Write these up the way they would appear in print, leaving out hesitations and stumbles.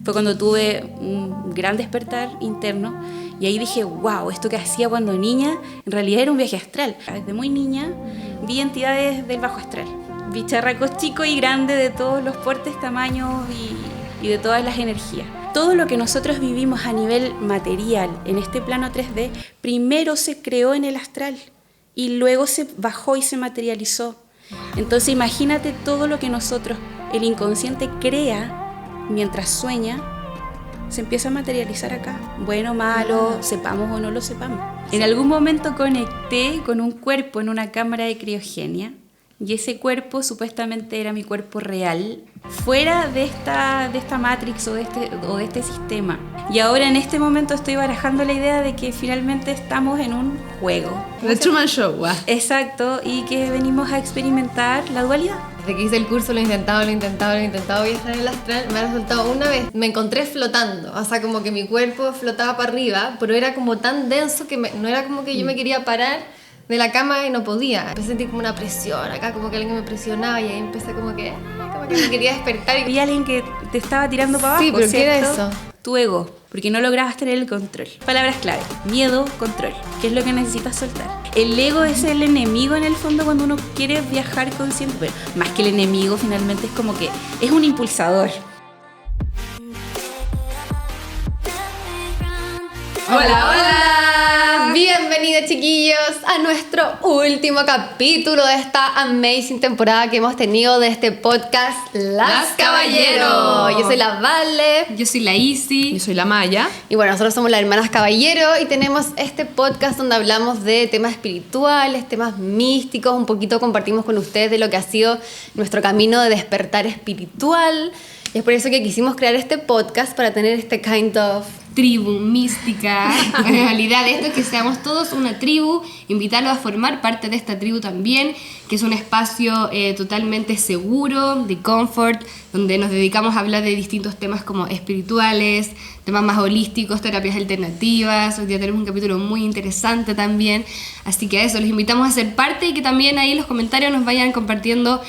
Fue cuando tuve un gran despertar interno y ahí dije, wow, esto que hacía cuando niña en realidad era un viaje astral. Desde muy niña vi entidades del bajo astral, bicharracos chicos y grandes de todos los portes, tamaños y de todas las energías. Todo lo que nosotros vivimos a nivel material en este plano 3D, primero se creó en el astral y luego se bajó y se materializó. Entonces imagínate todo lo que nosotros, el inconsciente, crea mientras sueña, se empieza a materializar acá. Bueno, malo, sepamos o no lo sepamos. En algún momento conecté con un cuerpo en una cámara de criogenia y ese cuerpo supuestamente era mi cuerpo real, fuera de esta Matrix o de este sistema. Y ahora en este momento estoy barajando la idea de que finalmente estamos en un juego. The Truman Show. Exacto, y que venimos a experimentar la dualidad. Desde que hice el curso lo he intentado viajar en el astral. Me ha resultado una vez, me encontré flotando, o sea, como que mi cuerpo flotaba para arriba, pero era como tan denso que no era como que yo me quería parar de la cama y no podía. Empecé a sentir como una presión acá, como que alguien me presionaba y ahí empecé como que me quería despertar. Había alguien que te estaba tirando para abajo, sí, pero ¿cierto? ¿qué era eso? Tu ego, porque no lograbas tener el control. Palabras clave: miedo, control. ¿Qué es lo que necesitas soltar? El ego es el enemigo en el fondo cuando uno quiere viajar consciente, pero más que el enemigo, finalmente es como que es un impulsador. Hola, bienvenidos chiquillos a nuestro último capítulo de esta amazing temporada que hemos tenido de este podcast Las Caballero. Yo soy la Vale. Yo soy la Isi. Yo soy la Maya. Y bueno, nosotros somos las hermanas Caballero y tenemos este podcast donde hablamos de temas espirituales, temas místicos, un poquito compartimos con ustedes de lo que ha sido nuestro camino de despertar espiritual. Y es por eso que quisimos crear este podcast para tener este kind of tribu mística. En realidad esto es que seamos todos una tribu, invitarlos a formar parte de esta tribu también, que es un espacio totalmente seguro, de confort, donde nos dedicamos a hablar de distintos temas como espirituales, temas más holísticos, terapias alternativas. Hoy día tenemos un capítulo muy interesante también, así que a eso los invitamos a ser parte y que también ahí en los comentarios nos vayan compartiendo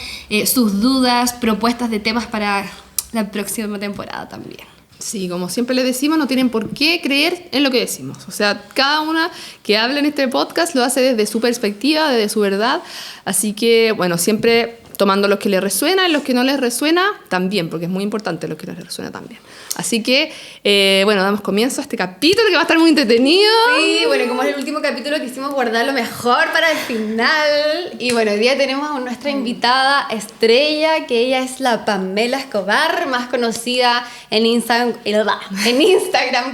sus dudas, propuestas de temas para la próxima temporada también. Sí, como siempre les decimos, no tienen por qué creer en lo que decimos. O sea, cada una que habla en este podcast lo hace desde su perspectiva, desde su verdad. Así que, bueno, siempre tomando los que les resuena y los que no les resuena también, porque es muy importante los que les resuena también. Así que, bueno, damos comienzo a este capítulo que va a estar muy entretenido. Sí, bueno, como es el último capítulo quisimos guardar lo mejor para el final. Y bueno, hoy día tenemos a nuestra invitada estrella, que ella es la Pamela Escobar, más conocida en Instagram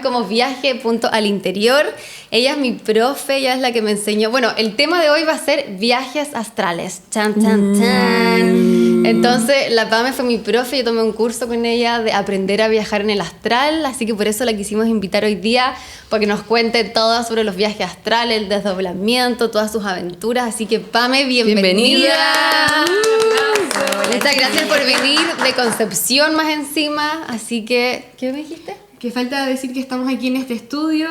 como viaje.alinterior. Ella es mi profe, ella es la que me enseñó. Bueno, el tema de hoy va a ser viajes astrales. Chan, chan, chan. Entonces, la Pame fue mi profe, yo tomé un curso con ella de aprender a viajar en el astral, así que por eso la quisimos invitar hoy día, para que nos cuente todo sobre los viajes astrales, el desdoblamiento, todas sus aventuras. Así que, Pame, bienvenida. Muchas gracias por venir de Concepción más encima. Así que, ¿qué me dijiste? Que falta decir que estamos aquí en este estudio.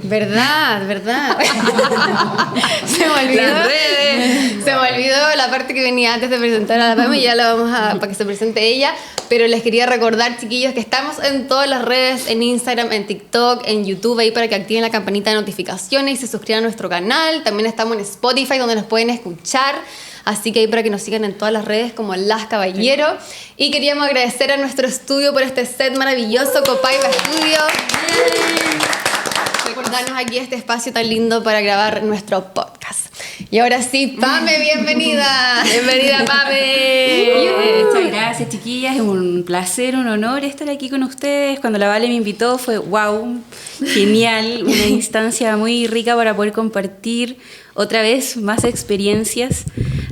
Verdad. Se me olvidó la parte que venía antes de presentar a la Pame y ya la vamos a para que se presente ella. Pero les quería recordar, chiquillos, que estamos en todas las redes, en Instagram, en TikTok, en YouTube, ahí para que activen la campanita de notificaciones y se suscriban a nuestro canal. También estamos en Spotify, donde nos pueden escuchar. Así que ahí para que nos sigan en todas las redes como Las Caballero. Y queríamos agradecer a nuestro estudio por este set maravilloso, Copaiba Studio. Por darnos aquí este espacio tan lindo para grabar nuestro podcast. Y ahora sí, Pame, bienvenida. Bienvenida, Pame. Muchas gracias, chiquillas. Es un placer, un honor estar aquí con ustedes. Cuando la Vale me invitó fue wow, genial, una instancia muy rica para poder compartir otra vez más experiencias.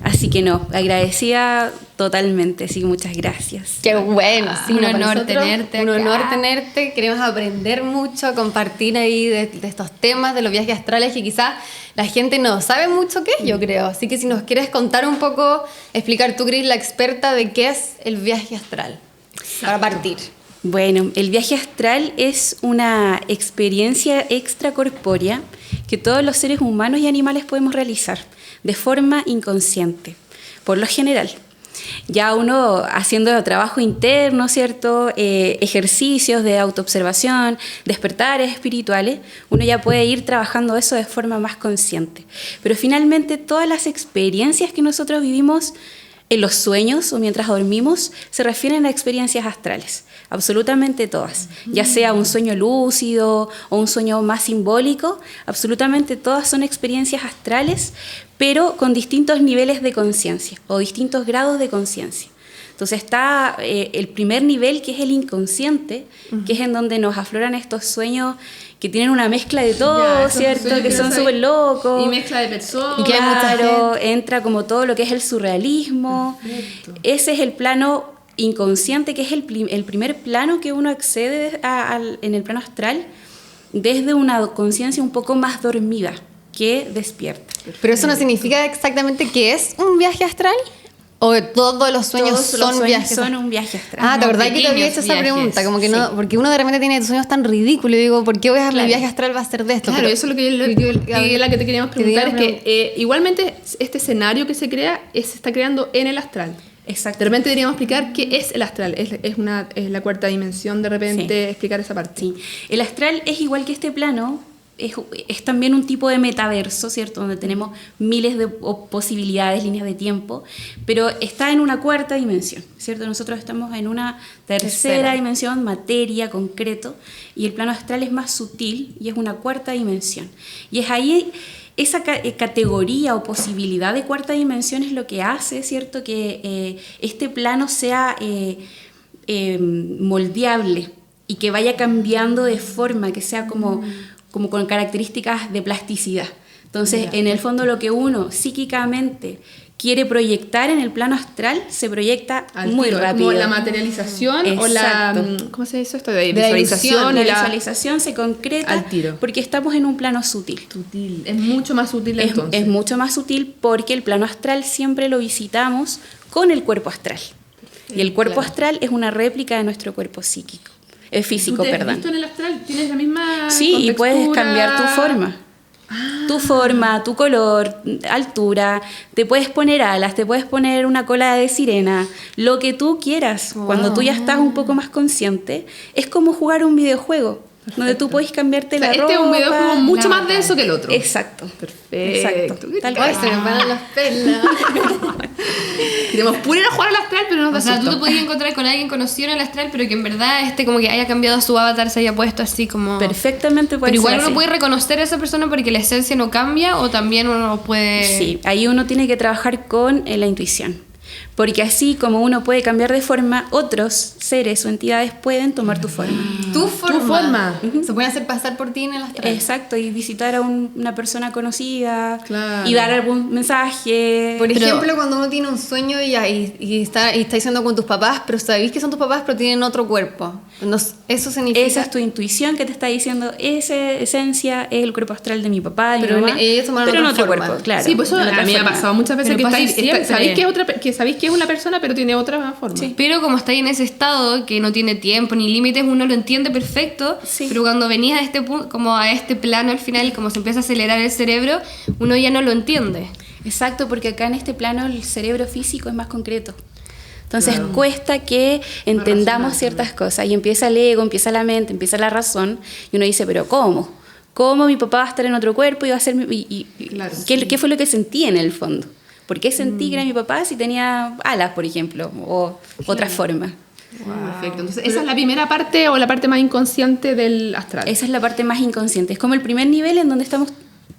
Así que no, agradecida totalmente, así que muchas gracias. Qué bueno, sí, un honor tenerte Un acá. honor tenerte, queremos aprender mucho, compartir ahí de estos temas, de los viajes astrales que quizás la gente no sabe mucho qué es, yo creo. Así que si nos quieres contar un poco, explicar tú, Cris, la experta de qué es el viaje astral, para partir. Bueno, el viaje astral es una experiencia extracorpórea que todos los seres humanos y animales podemos realizar de forma inconsciente, por lo general. Ya uno haciendo trabajo interno, ¿cierto? Ejercicios de autoobservación, despertares espirituales, uno ya puede ir trabajando eso de forma más consciente. Pero finalmente todas las experiencias que nosotros vivimos en los sueños o mientras dormimos se refieren a experiencias astrales, absolutamente todas, ya sea un sueño lúcido o un sueño más simbólico, absolutamente todas son experiencias astrales, pero con distintos niveles de conciencia o distintos grados de conciencia. Entonces está el primer nivel, que es el inconsciente, que es en donde nos afloran estos sueños que tienen una mezcla de todo, ¿cierto? Que son súper locos. Y mezcla de personas. Y claro, entra como todo lo que es el surrealismo. Perfecto. Ese es el plano inconsciente, que es el primer plano que uno accede en el plano astral desde una conciencia un poco más dormida que despierta. Pero eso no significa exactamente que es un viaje astral. ¿O todos los sueños Todos son los sueños viajes? son un viaje astral. Ah, ¿te acordás que te había pequeños hecho esa viajes. pregunta? Como que no, Sí. porque uno de repente tiene sueños tan ridículos y digo, ¿por qué voy a dejarle el viaje astral va a ser de esto? Claro, Pero- eso es lo que, la que te queríamos que preguntar, es digamos- que igualmente este escenario que se crea se está creando en el astral. Exacto. De repente deberíamos explicar qué es el astral. Es la cuarta dimensión, de repente Sí. explicar esa parte. Sí. El astral es igual que este plano, es también un tipo de metaverso, ¿cierto? Donde tenemos miles de posibilidades, líneas de tiempo, pero está en una cuarta dimensión, ¿cierto? Nosotros estamos en una tercera dimensión, materia, concreto, y el plano astral es más sutil y es una cuarta dimensión. Y es ahí esa categoría o posibilidad de cuarta dimensión es lo que hace, ¿cierto? Que este plano sea moldeable y que vaya cambiando de forma, que sea como con características de plasticidad. Entonces, en el fondo, lo que uno psíquicamente quiere proyectar en el plano astral se proyecta Al muy tiro, es rápido. como la materialización o la... Exacto. ¿Cómo se dice esto? De la visualización. La y la visualización se concreta Al tiro. porque estamos en un plano sutil. Sutil. Es mucho más sutil entonces. Es mucho más sutil porque el plano astral siempre lo visitamos con el cuerpo astral. Y el cuerpo astral es una réplica de nuestro cuerpo psíquico. Físico, ¿Tú te has perdón. visto en el astral? ¿Tienes la misma Sí, y puedes contextura? cambiar tu forma. Tu forma, tu color, altura, te puedes poner alas, te puedes poner una cola de sirena, lo que tú quieras. Cuando tú ya estás un poco más consciente, es como jugar un videojuego, donde tú puedes cambiarte O sea, la este ropa. es un videojuego mucho la más denso que el otro. Exacto. Perfecto. Exacto. Tal Ay, cual. se me paran las pelas. Queremos puro ir a jugar al astral, pero no da O sea, tú susto. te podías encontrar con alguien conocido en el astral, pero que en verdad como que haya cambiado su avatar, se haya puesto así como... Perfectamente puede Pero igual ser uno así. puede reconocer a esa persona porque la esencia no cambia, o también uno puede... Sí, ahí uno tiene que trabajar con la intuición. Porque así como uno puede cambiar de forma, otros seres o entidades pueden tomar tu forma. Tu forma. forma. Se puede hacer pasar por ti en el astral. Exacto, y visitar a una persona conocida Claro. y dar algún mensaje. Por Pero- ejemplo, cuando uno tiene un sueño y está diciendo con tus papás, pero sabéis que son tus papás, pero tienen otro cuerpo. Eso significa... Esa es tu intuición que te está diciendo, esa esencia es el cuerpo astral de mi papá, de Pero mi mamá, ellos tomaron pero en otra otro forma. cuerpo, claro. Sí, pues eso en otra a mí me ha forma. pasado muchas veces Pero que pasa siempre. sabéis que es una persona, pero tiene otra forma. Sí. Pero como está en ese estado que no tiene tiempo ni límites, uno lo entiende perfecto. Sí. Pero cuando venís a este punto, como a este plano al final, como se empieza a acelerar el cerebro, uno ya no lo entiende. Exacto, porque acá en este plano el cerebro físico es más concreto. Entonces cuesta que entendamos ciertas cosas y empieza el ego, empieza la mente, empieza la razón y uno dice, pero ¿cómo? ¿Cómo mi papá va a estar en otro cuerpo y va a ser Claro, ¿qué fue lo que sentí en el fondo? ¿Por qué sentí que era mi papá si tenía alas, por ejemplo, o otra forma? Perfecto. Entonces, esa es la primera parte o la parte más inconsciente del astral. Esa es la parte más inconsciente. Es como el primer nivel en donde estamos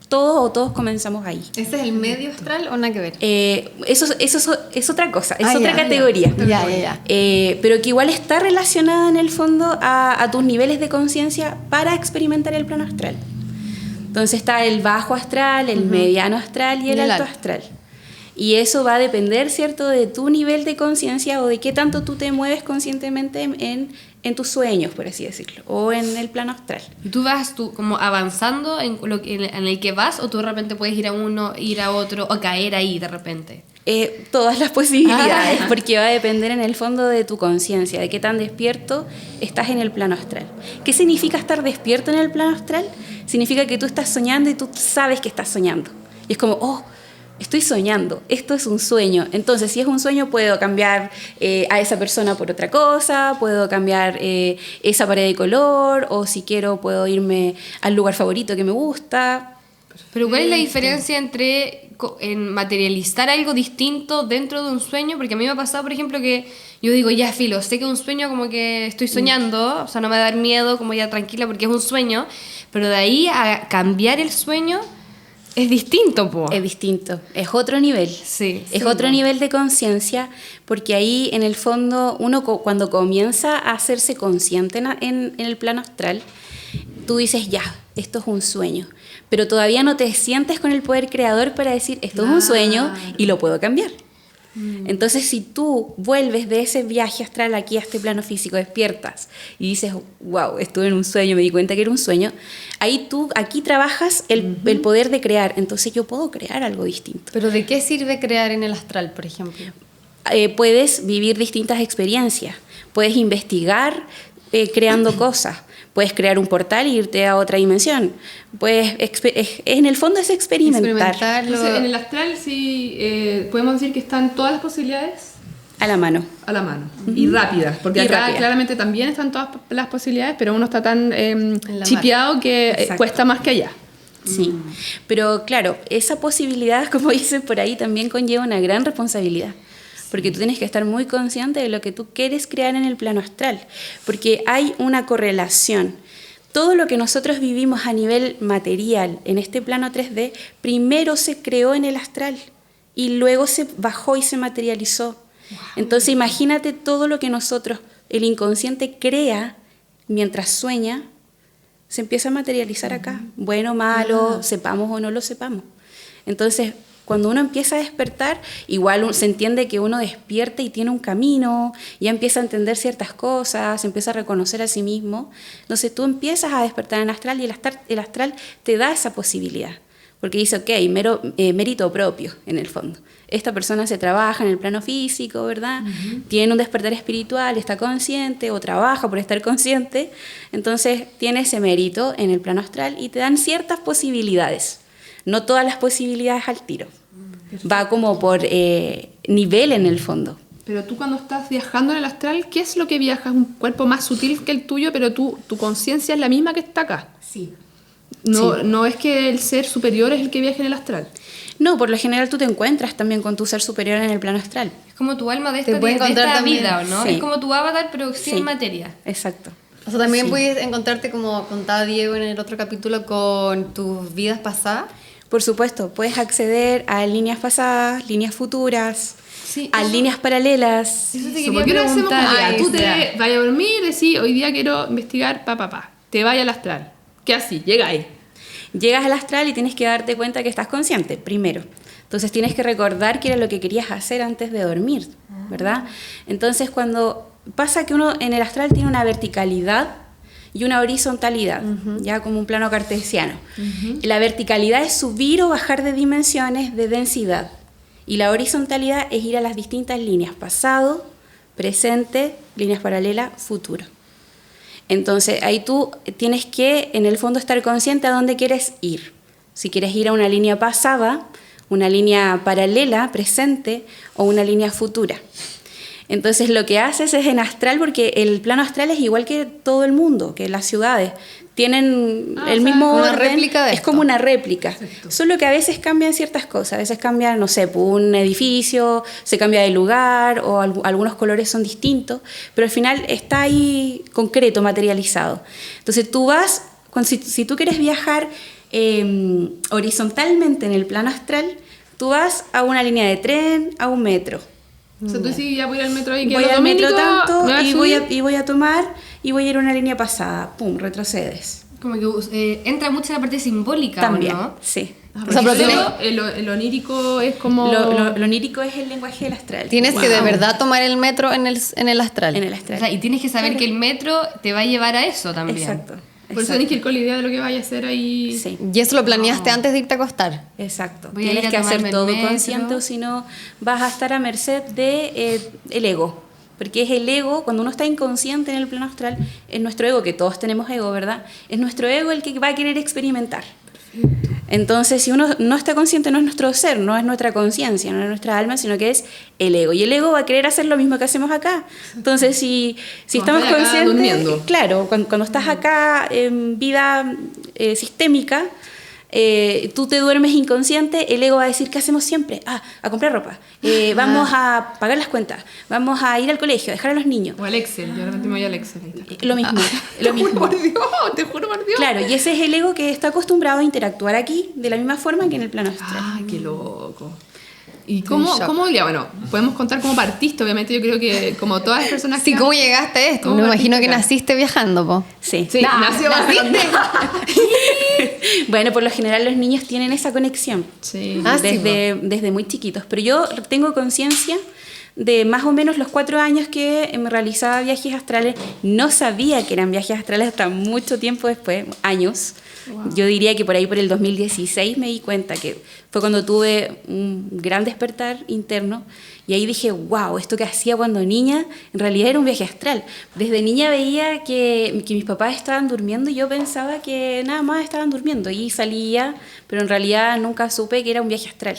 todos comenzamos ahí. ¿Ese es el medio astral o nada que ver? Eso es otra cosa, es Ah, otra ya, categoría. Ya. Pero que igual está relacionada en el fondo a tus niveles de conciencia para experimentar el plano astral. Entonces está el bajo astral, el mediano astral y el alto astral. Y eso va a depender, ¿cierto?, de tu nivel de conciencia o de qué tanto tú te mueves conscientemente en tus sueños, por así decirlo, o en el plano astral. ¿Y tú vas como avanzando en el que vas, o tú de repente puedes ir a uno, ir a otro, o caer ahí de repente? Todas las posibilidades, porque va a depender en el fondo de tu conciencia, de qué tan despierto estás en el plano astral. ¿Qué significa estar despierto en el plano astral? Significa que tú estás soñando y tú sabes que estás soñando. Y es como, estoy soñando, esto es un sueño. Entonces, si es un sueño, puedo cambiar a esa persona por otra cosa, puedo cambiar esa pared de color, o si quiero, puedo irme al lugar favorito que me gusta. Pero ¿cuál es la diferencia entre en materializar algo distinto dentro de un sueño? Porque a mí me ha pasado, por ejemplo, que yo digo, ya filo, sé que es un sueño, como que estoy soñando, o sea, no me va a dar miedo, como ya tranquila, porque es un sueño, pero de ahí a cambiar el sueño es distinto, po. Es distinto, es otro nivel. Sí. Es otro nivel de conciencia, porque ahí en el fondo uno cuando comienza a hacerse consciente en el plano astral, tú dices, ya, esto es un sueño, pero todavía no te sientes con el poder creador para decir, esto es un sueño y lo puedo cambiar. Entonces, si tú vuelves de ese viaje astral aquí a este plano físico, despiertas y dices, wow, estuve en un sueño, me di cuenta que era un sueño, ahí tú, aquí trabajas el poder de crear, entonces yo puedo crear algo distinto. ¿Pero de qué sirve crear en el astral, por ejemplo? Puedes vivir distintas experiencias, puedes investigar creando cosas, puedes crear un portal e irte a otra dimensión, en el fondo es experimentar. Entonces, en el astral sí podemos decir que están todas las posibilidades a la mano. a la mano y rápidas, porque Y acá rápida. claramente también están todas las posibilidades, pero uno está tan la chipeado que Exacto. cuesta más que allá. Sí, pero claro, esa posibilidad, como dicen por ahí, también conlleva una gran responsabilidad. Porque tú tienes que estar muy consciente de lo que tú quieres crear en el plano astral. Porque hay una correlación. Todo lo que nosotros vivimos a nivel material en este plano 3D, primero se creó en el astral y luego se bajó y se materializó. Wow. Entonces imagínate todo lo que nosotros, el inconsciente, crea mientras sueña, se empieza a materializar acá. Bueno, malo, sepamos o no lo sepamos. Entonces, cuando uno empieza a despertar, igual se entiende que uno despierta y tiene un camino, ya empieza a entender ciertas cosas, se empieza a reconocer a sí mismo. Entonces tú empiezas a despertar en astral y el astral te da esa posibilidad. Porque dice, ok, mérito propio en el fondo. Esta persona se trabaja en el plano físico, ¿verdad? Tiene un despertar espiritual, está consciente o trabaja por estar consciente. Entonces tiene ese mérito en el plano astral y te dan ciertas posibilidades. No todas las posibilidades al tiro. Va como por nivel en el fondo. Pero tú cuando estás viajando en el astral, ¿qué es lo que viajas? Un cuerpo más sutil que el tuyo, pero tu conciencia es la misma que está acá. Sí. No es que el ser superior es el que viaja en el astral. No, por lo general tú te encuentras también con tu ser superior en el plano astral. Es como tu alma de Te esta, puede de encontrar esta también. vida, ¿o no? Sí. Es como tu avatar, pero sin Sí. materia. Exacto. O sea, también Sí. puedes encontrarte, como contaba Diego en el otro capítulo, con tus vidas pasadas. Por supuesto, puedes acceder a líneas pasadas, líneas futuras, Sí, a eso- líneas paralelas. Eso te Eso, quería ¿por qué no hacemos preguntar. como, ya, tú ya. te vayas a dormir y decís, hoy día quiero investigar, te vayas al astral. ¿Qué así? Llega ahí. Llegas al astral y tienes que darte cuenta que estás consciente, primero. Entonces tienes que recordar qué era lo que querías hacer antes de dormir, ¿verdad? Entonces cuando pasa que uno en el astral tiene una verticalidad y una horizontalidad, ya como un plano cartesiano. La verticalidad es subir o bajar de dimensiones de densidad y la horizontalidad es ir a las distintas líneas, pasado, presente, líneas paralelas, futuro. Entonces ahí tú tienes que en el fondo estar consciente a dónde quieres ir. Si quieres ir a una línea pasada, una línea paralela, presente o una línea futura. Entonces lo que haces es en astral, porque el plano astral es igual que todo el mundo, que las ciudades tienen el mismo una orden, réplica de es esto. como una réplica. Solo que a veces cambian ciertas cosas, a veces cambian, no sé, un edificio, se cambia de lugar o algunos colores son distintos, pero al final está ahí concreto, materializado. Entonces tú vas, si tú quieres viajar horizontalmente en el plano astral, tú vas a una línea de tren, a un metro. O sea, tú decís, ya voy al metro ahí, que Voy los al metro domingos tanto me y subir. voy a tomar y voy a ir a una línea pasada. Pum, retrocedes. Como que entra mucho la parte simbólica, También, ¿o no? sí. Ah, O sea, porque pero el onírico es como... Lo onírico es el lenguaje del astral. Tienes que de Wow. verdad tomar el metro en el astral. En el O astral. sea, y tienes que saber que el metro te va a llevar a eso también. Exacto. Por eso tenés que ir con la idea de lo que vaya a hacer ahí. Sí, Y eso lo planeaste antes de irte a acostar. exacto. Voy a ir Tienes a que hacer tomarme el todo metro. consciente o si no vas a estar a merced de el ego. Porque es el ego, cuando uno está inconsciente en el plano astral, es nuestro ego, que todos tenemos ego, ¿verdad? Es nuestro ego el que va a querer experimentar. Entonces, si uno no está consciente, no es nuestro ser, no es nuestra conciencia, no es nuestra alma, sino que es el ego. Y el ego va a querer hacer lo mismo que hacemos acá. Entonces, si estamos estás acá conscientes, durmiendo. claro, cuando estás acá en vida sistémica, tú te duermes inconsciente, el ego va a decir, ¿qué hacemos siempre? A comprar ropa, vamos a pagar las cuentas, vamos a ir al colegio, a dejar a los niños. O al Excel, yo de repente me voy al Excel. Lo mismo, lo mismo. Te juro por Dios. Claro, y ese es el ego que está acostumbrado a interactuar aquí de la misma forma que en el plano astral. Ay, qué loco. ¿Y cómo ya, bueno, podemos contar cómo partiste? Obviamente yo creo que como todas las personas Sí, que... ¿cómo llegaste a esto? ¿Cómo Me imagino que partiste acá? naciste viajando, po. Sí. Sí, nació bastante. Bueno, por lo general los niños tienen esa conexión Sí. Ah, sí, desde muy chiquitos, pero yo tengo conciencia de más o menos los 4 años que me realizaba viajes astrales. No sabía que eran viajes astrales hasta mucho tiempo después, años. Wow. Yo diría que por ahí por el 2016 me di cuenta que fue cuando tuve un gran despertar interno y ahí dije, wow, esto que hacía cuando niña en realidad era un viaje astral. Desde niña veía que mis papás estaban durmiendo y yo pensaba que nada más estaban durmiendo y salía, pero en realidad nunca supe que era un viaje astral.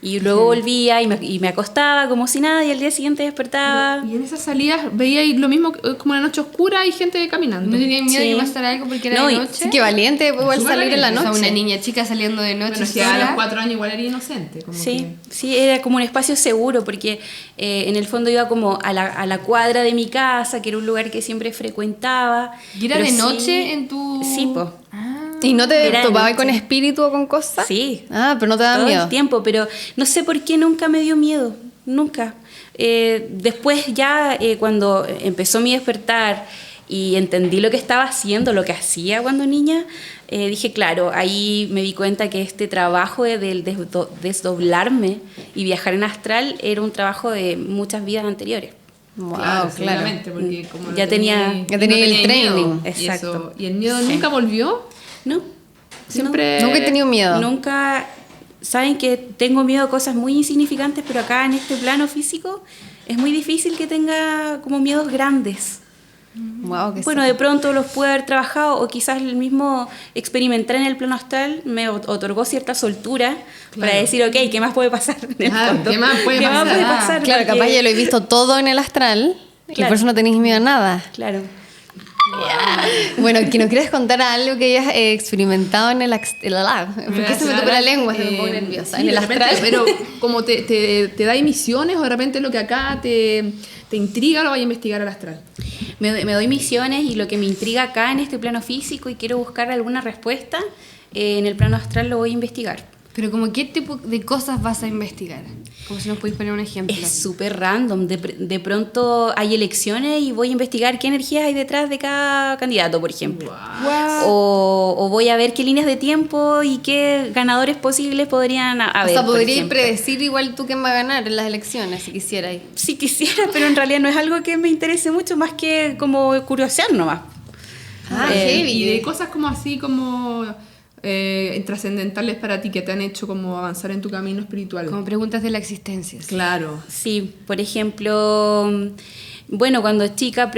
Y luego volvía y me acostaba como si nada y al día siguiente despertaba. Y en esas salidas veía ahí lo mismo como en la noche oscura y gente caminando. ¿No tenían miedo Sí. de que pasara algo porque era No, de y- noche? Sí, que valiente igual Súper salir en la valiente. O noche. sea, una niña chica saliendo de noche Bueno, si a sola. los 4 años igual era inocente. Como Sí, sí, era como un espacio seguro porque en el fondo iba como a la cuadra de mi casa, que era un lugar que siempre frecuentaba. ¿Y era pero de sí- noche en tu...? Sí, po. ¿Y no te Era de topabas noche. con espíritu o con cosas? Sí. Ah, pero no te da Todo miedo. el tiempo, pero no sé por qué nunca me dio miedo, nunca. Después ya cuando empezó mi despertar y entendí lo que estaba haciendo, lo que hacía cuando niña, dije, claro, ahí me di cuenta que este trabajo de desdoblarme y viajar en astral era un trabajo de muchas vidas anteriores. Wow, Claro, claro. seguramente, porque como Ya no tenía- ya tenía el miedo, training. y Exacto. eso- ¿Y el miedo Sí. nunca volvió? No, Siempre... Nunca he tenido miedo. nunca. Saben que tengo miedo a cosas muy insignificantes, pero acá en este plano físico es muy difícil que tenga como miedos grandes. Wow, qué Bueno, de pronto los pude haber trabajado o quizás el mismo experimentar en el plano astral me otorgó cierta soltura para Claro. decir, ok, ¿qué más puede pasar en el Claro, fondo? ¿qué más puede pasar? Claro, Porque- capaz ya lo he visto todo en el astral y Claro. por eso no tenéis miedo a nada. Claro. Bueno, que nos quieras contar algo que hayas experimentado en el lab. ¿Por qué se me toca la lengua? Se me pongo nerviosa. Sí, En el de repente, astral. pero como te da misiones o de repente lo que acá te intriga lo vaya a investigar al astral. Me doy misiones y lo que me intriga acá en este plano físico y quiero buscar alguna respuesta, en el plano astral lo voy a investigar. Pero como qué tipo de cosas vas a investigar. Como si nos podéis poner un ejemplo. Es súper random. De pronto hay elecciones y voy a investigar qué energías hay detrás de cada candidato, por ejemplo. O voy a ver qué líneas de tiempo y qué ganadores posibles podrían haber. O sea, por podrías ejemplo. predecir igual tú quién va a ganar en las elecciones, si quisieras. Si quisiera, pero en realidad no es algo que me interese mucho, más que como curiosear nomás. Ah, Eh, heavy. Y de cosas como así como trascendentales para ti que te han hecho como avanzar en tu camino espiritual. Como preguntas de la existencia. Sí. Claro. Sí, por ejemplo, bueno, cuando chica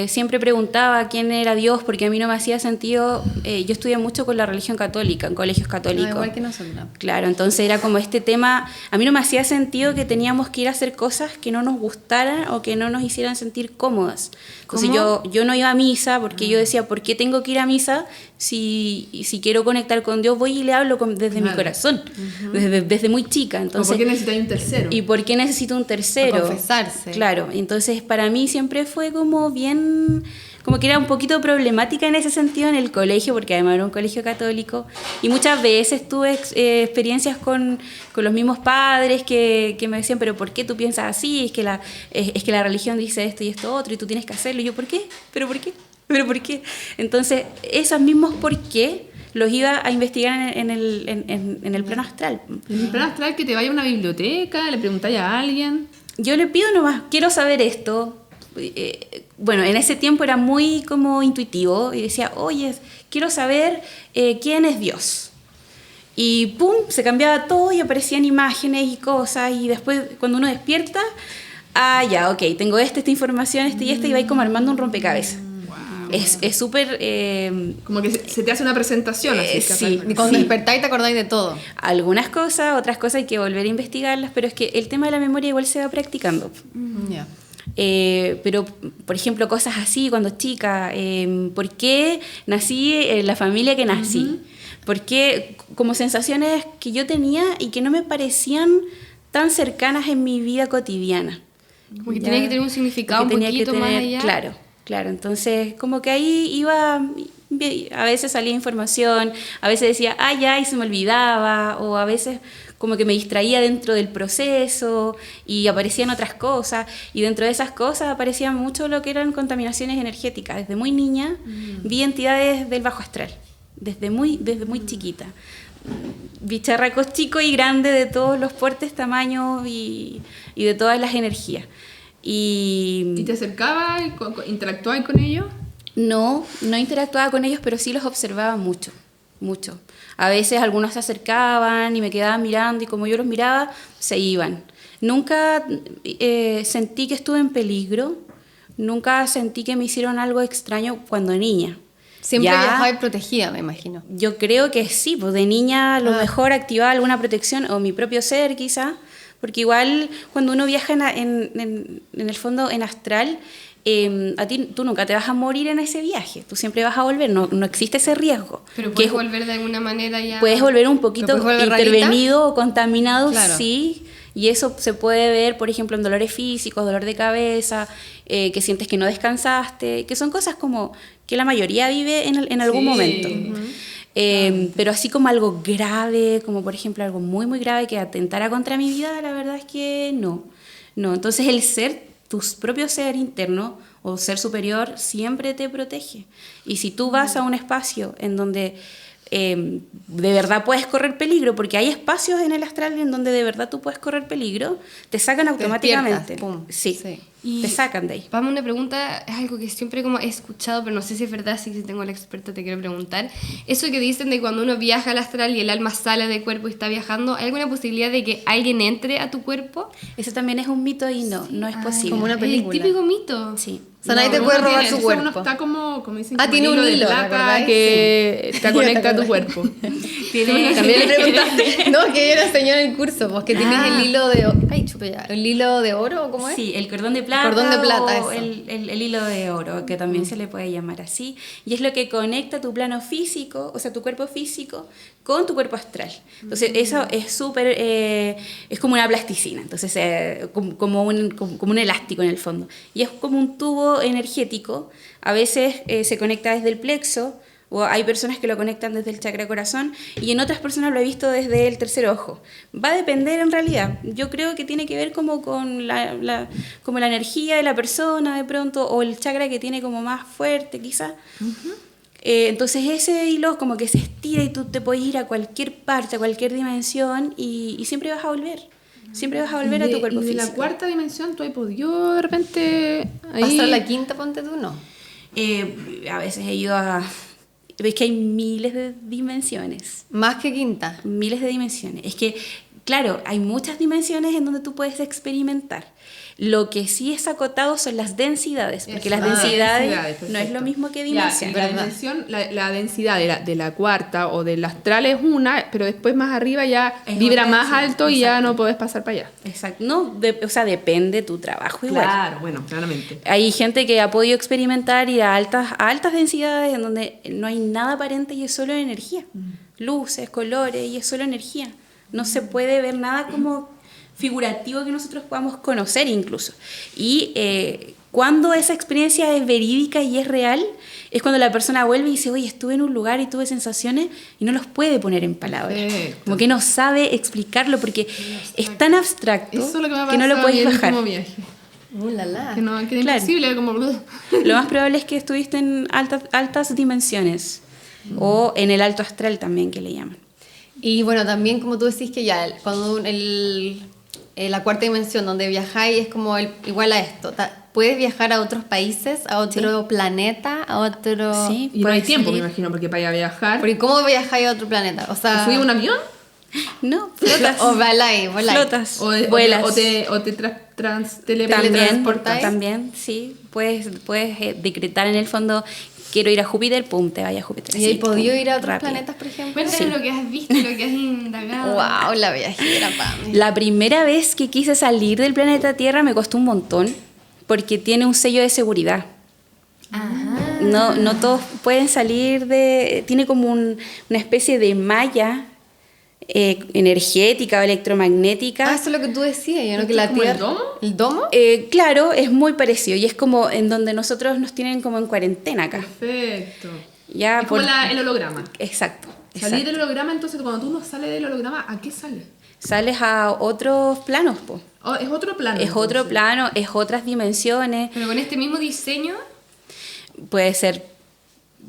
siempre preguntaba quién era Dios, porque a mí no me hacía sentido. Yo estudié mucho con la religión católica, en colegios católicos. igual que nosotros. Claro, entonces era como este tema, a mí no me hacía sentido que teníamos que ir a hacer cosas que no nos gustaran o que no nos hicieran sentir cómodas. Entonces yo no iba a misa porque yo decía, ¿por qué tengo que ir a misa si quiero conectar con Dios? Voy y le hablo desde mi Claro. corazón, desde muy chica. ¿O Entonces, por qué necesitas un tercero? ¿y por qué necesito un tercero? Para confesarse. Claro, entonces para mí siempre fue como bien, como que era un poquito problemática en ese sentido en el colegio, porque además era un colegio católico, y muchas veces tuve experiencias con los mismos padres que me decían, pero ¿por qué tú piensas así? Es que la religión dice esto y esto otro, y tú tienes que hacerlo. Y yo, ¿por qué? ¿Pero por qué? ¿Pero por qué? Entonces, esos mismos por qué los iba a investigar en el plano astral. En el plano astral que te vaya a una biblioteca, le preguntáis a alguien. Yo le pido nomás, quiero saber esto. Bueno, en ese tiempo era muy como intuitivo y decía, oye, quiero saber quién es Dios. Y pum, se cambiaba todo y aparecían imágenes y cosas y después cuando uno despierta, ya, ok, tengo esta información, y esta, y va ahí como armando un rompecabezas. Es súper... Como que se te hace una presentación así. sí. Y cuando despertáis te acordáis de todo. Algunas cosas, otras cosas hay que volver a investigarlas, pero es que el tema de la memoria igual se va practicando. Ya. Pero, por ejemplo, cosas así cuando chica, ¿por qué nací en la familia que nací? Porque como sensaciones que yo tenía y que no me parecían tan cercanas en mi vida cotidiana. Como que Ya. tenía que tener un significado un Que tenía que poquito más tener- allá. Claro. Entonces, como que ahí iba, a veces salía información, a veces decía, ya, y se me olvidaba, o a veces como que me distraía dentro del proceso y aparecían otras cosas, y dentro de esas cosas aparecía mucho lo que eran contaminaciones energéticas. Desde muy niña vi entidades del bajo astral, desde muy chiquita. Bicharracos chicos y grandes de todos los portes, tamaños y de todas las energías. ¿Y te acercabas y interactuabas con ellos? No interactuaba con ellos, pero sí los observaba mucho. A veces algunos se acercaban y me quedaban mirando y como yo los miraba, se iban. Nunca sentí que estuve en peligro, nunca sentí que me hicieron algo extraño cuando niña. Siempre Ya, viajabais protegida, me imagino. yo creo que sí, pues de niña a lo mejor activaba alguna protección o mi propio ser quizá, porque igual cuando uno viaja en el fondo en astral, tú nunca te vas a morir en ese viaje, tú siempre vas a volver, no existe ese riesgo. Pero Que puedes es- volver de alguna manera ya. Puedes volver un poquito ¿Pero puedes volver intervenido o contaminado, Claro. sí. Y eso se puede ver, por ejemplo, en dolores físicos, dolor de cabeza, que sientes que no descansaste, que son cosas como que la mayoría vive en algún Sí. momento. Pero así como algo grave, como por ejemplo algo muy grave que atentara contra mi vida, la verdad es que no. Entonces el ser, tu propio ser interno o ser superior siempre te protege. Y si tú vas a un espacio en donde de verdad puedes correr peligro, porque hay espacios en el astral en donde de verdad tú puedes correr peligro, te sacan automáticamente. despiertas, pum. Sí, Sí. Y te sacan de ahí. Vamos, una pregunta, es algo que siempre como he escuchado, pero no sé si es verdad, así que si tengo a la experta te quiero preguntar. Eso que dicen de cuando uno viaja al astral y el alma sale del cuerpo y está viajando, ¿hay alguna posibilidad de que alguien entre a tu cuerpo? Ese también es un mito y no es posible. como una Es película. el típico mito. Sí. O sea, nadie te uno puede robar tiene- su entonces cuerpo. Uno está como dicen, Ah, como tiene un de hilo, ¿te plata acordáis? que te conecta a tu cuerpo. También le preguntaste. No, que yo era señora en el curso, vos que tienes el hilo de oro. Ay, chupe ya. ¿El hilo de oro o cómo es? Sí, el cordón de plata. cordón de plata, o eso. el hilo de oro, que también se le puede llamar así. Y es lo que conecta tu plano físico, o sea, tu cuerpo físico, con tu cuerpo astral. Entonces, eso es súper. Es como una plasticina, entonces, como un elástico en el fondo. Y es como un tubo energético. A veces se conecta desde el plexo. O hay personas que lo conectan desde el chakra corazón y en otras personas lo he visto desde el tercer ojo. Va a depender en realidad. Yo creo que tiene que ver como con como la energía de la persona de pronto o el chakra que tiene como más fuerte quizás. Entonces ese hilo como que se estira y tú te puedes ir a cualquier parte, a cualquier dimensión y siempre vas a volver. Siempre vas a volver a tu cuerpo y de físico. la cuarta dimensión, ¿tú has podido de repente ahí? ¿Pasar la quinta, ponte tú? No. A veces he ido a... Ves que hay miles de dimensiones. Más que quinta. Miles de dimensiones. Es que, claro, hay muchas dimensiones en donde tú puedes experimentar. Lo que sí es acotado son las densidades, porque las densidades no es perfecto. lo mismo que Ya, dimensión. y la dimensión, la densidad de la cuarta o del astral es una, pero después más arriba ya Es vibra otra más densidad, alto y ya exacto. no podés pasar para allá. Exacto. No, o sea, depende tu trabajo igual. Claro, bueno, claramente. Hay gente que ha podido experimentar ir a altas densidades en donde no hay nada aparente y es solo energía. Luces, colores y es solo energía. No se puede ver nada como figurativo que nosotros podamos conocer incluso. Y cuando esa experiencia es verídica y es real, es cuando la persona vuelve y dice, oye, estuve en un lugar y tuve sensaciones y no los puede poner en palabras. Perfecto. Como que no sabe explicarlo porque es tan abstracto Eso es lo que me ha que no lo pasado en puedes el bajar. último viaje. La la. Que no, que era Claro. imposible, como... Lo más probable es que estuviste en altas dimensiones o en el alto astral también que le llaman. Y bueno, también como tú decís que ya cuando la cuarta dimensión donde viajáis es como igual a esto. Puedes viajar a otros países, a otro planeta, a otro... Sí, Y no hay puedes tiempo, me salir. imagino, porque para ir a viajar... Porque ¿cómo viajáis a otro planeta? O sea... ¿Subí un avión? No, flotas. O voláis. Flotas. Vuelas. O te También, teletransportáis. también, sí. Puedes decretar en el fondo quiero ir a Júpiter, pum, te vaya a Júpiter. ¿Y así, has podido pum, ir a otros rápido. planetas, por ejemplo? Cuéntanos lo que has visto, lo que has indagado. Wow, la viajera, Pame. La primera vez que quise salir del planeta Tierra me costó un montón, porque tiene un sello de seguridad. No todos pueden salir de... Tiene como una especie de malla energética o electromagnética. Eso es lo que tú decías, ¿no? Que ¿Es la como el Tierra... domo? ¿El domo? Claro, es muy parecido y es como en donde nosotros nos tienen como en cuarentena acá. Perfecto. Ya Es como por- el holograma. Exacto. Salir exacto. del holograma, entonces cuando tú no sales del holograma, ¿a qué sales? Sales a otros planos, po. Oh, es otro plano. Es otro entonces. plano, es otras dimensiones. Pero con este mismo diseño, Puede ser...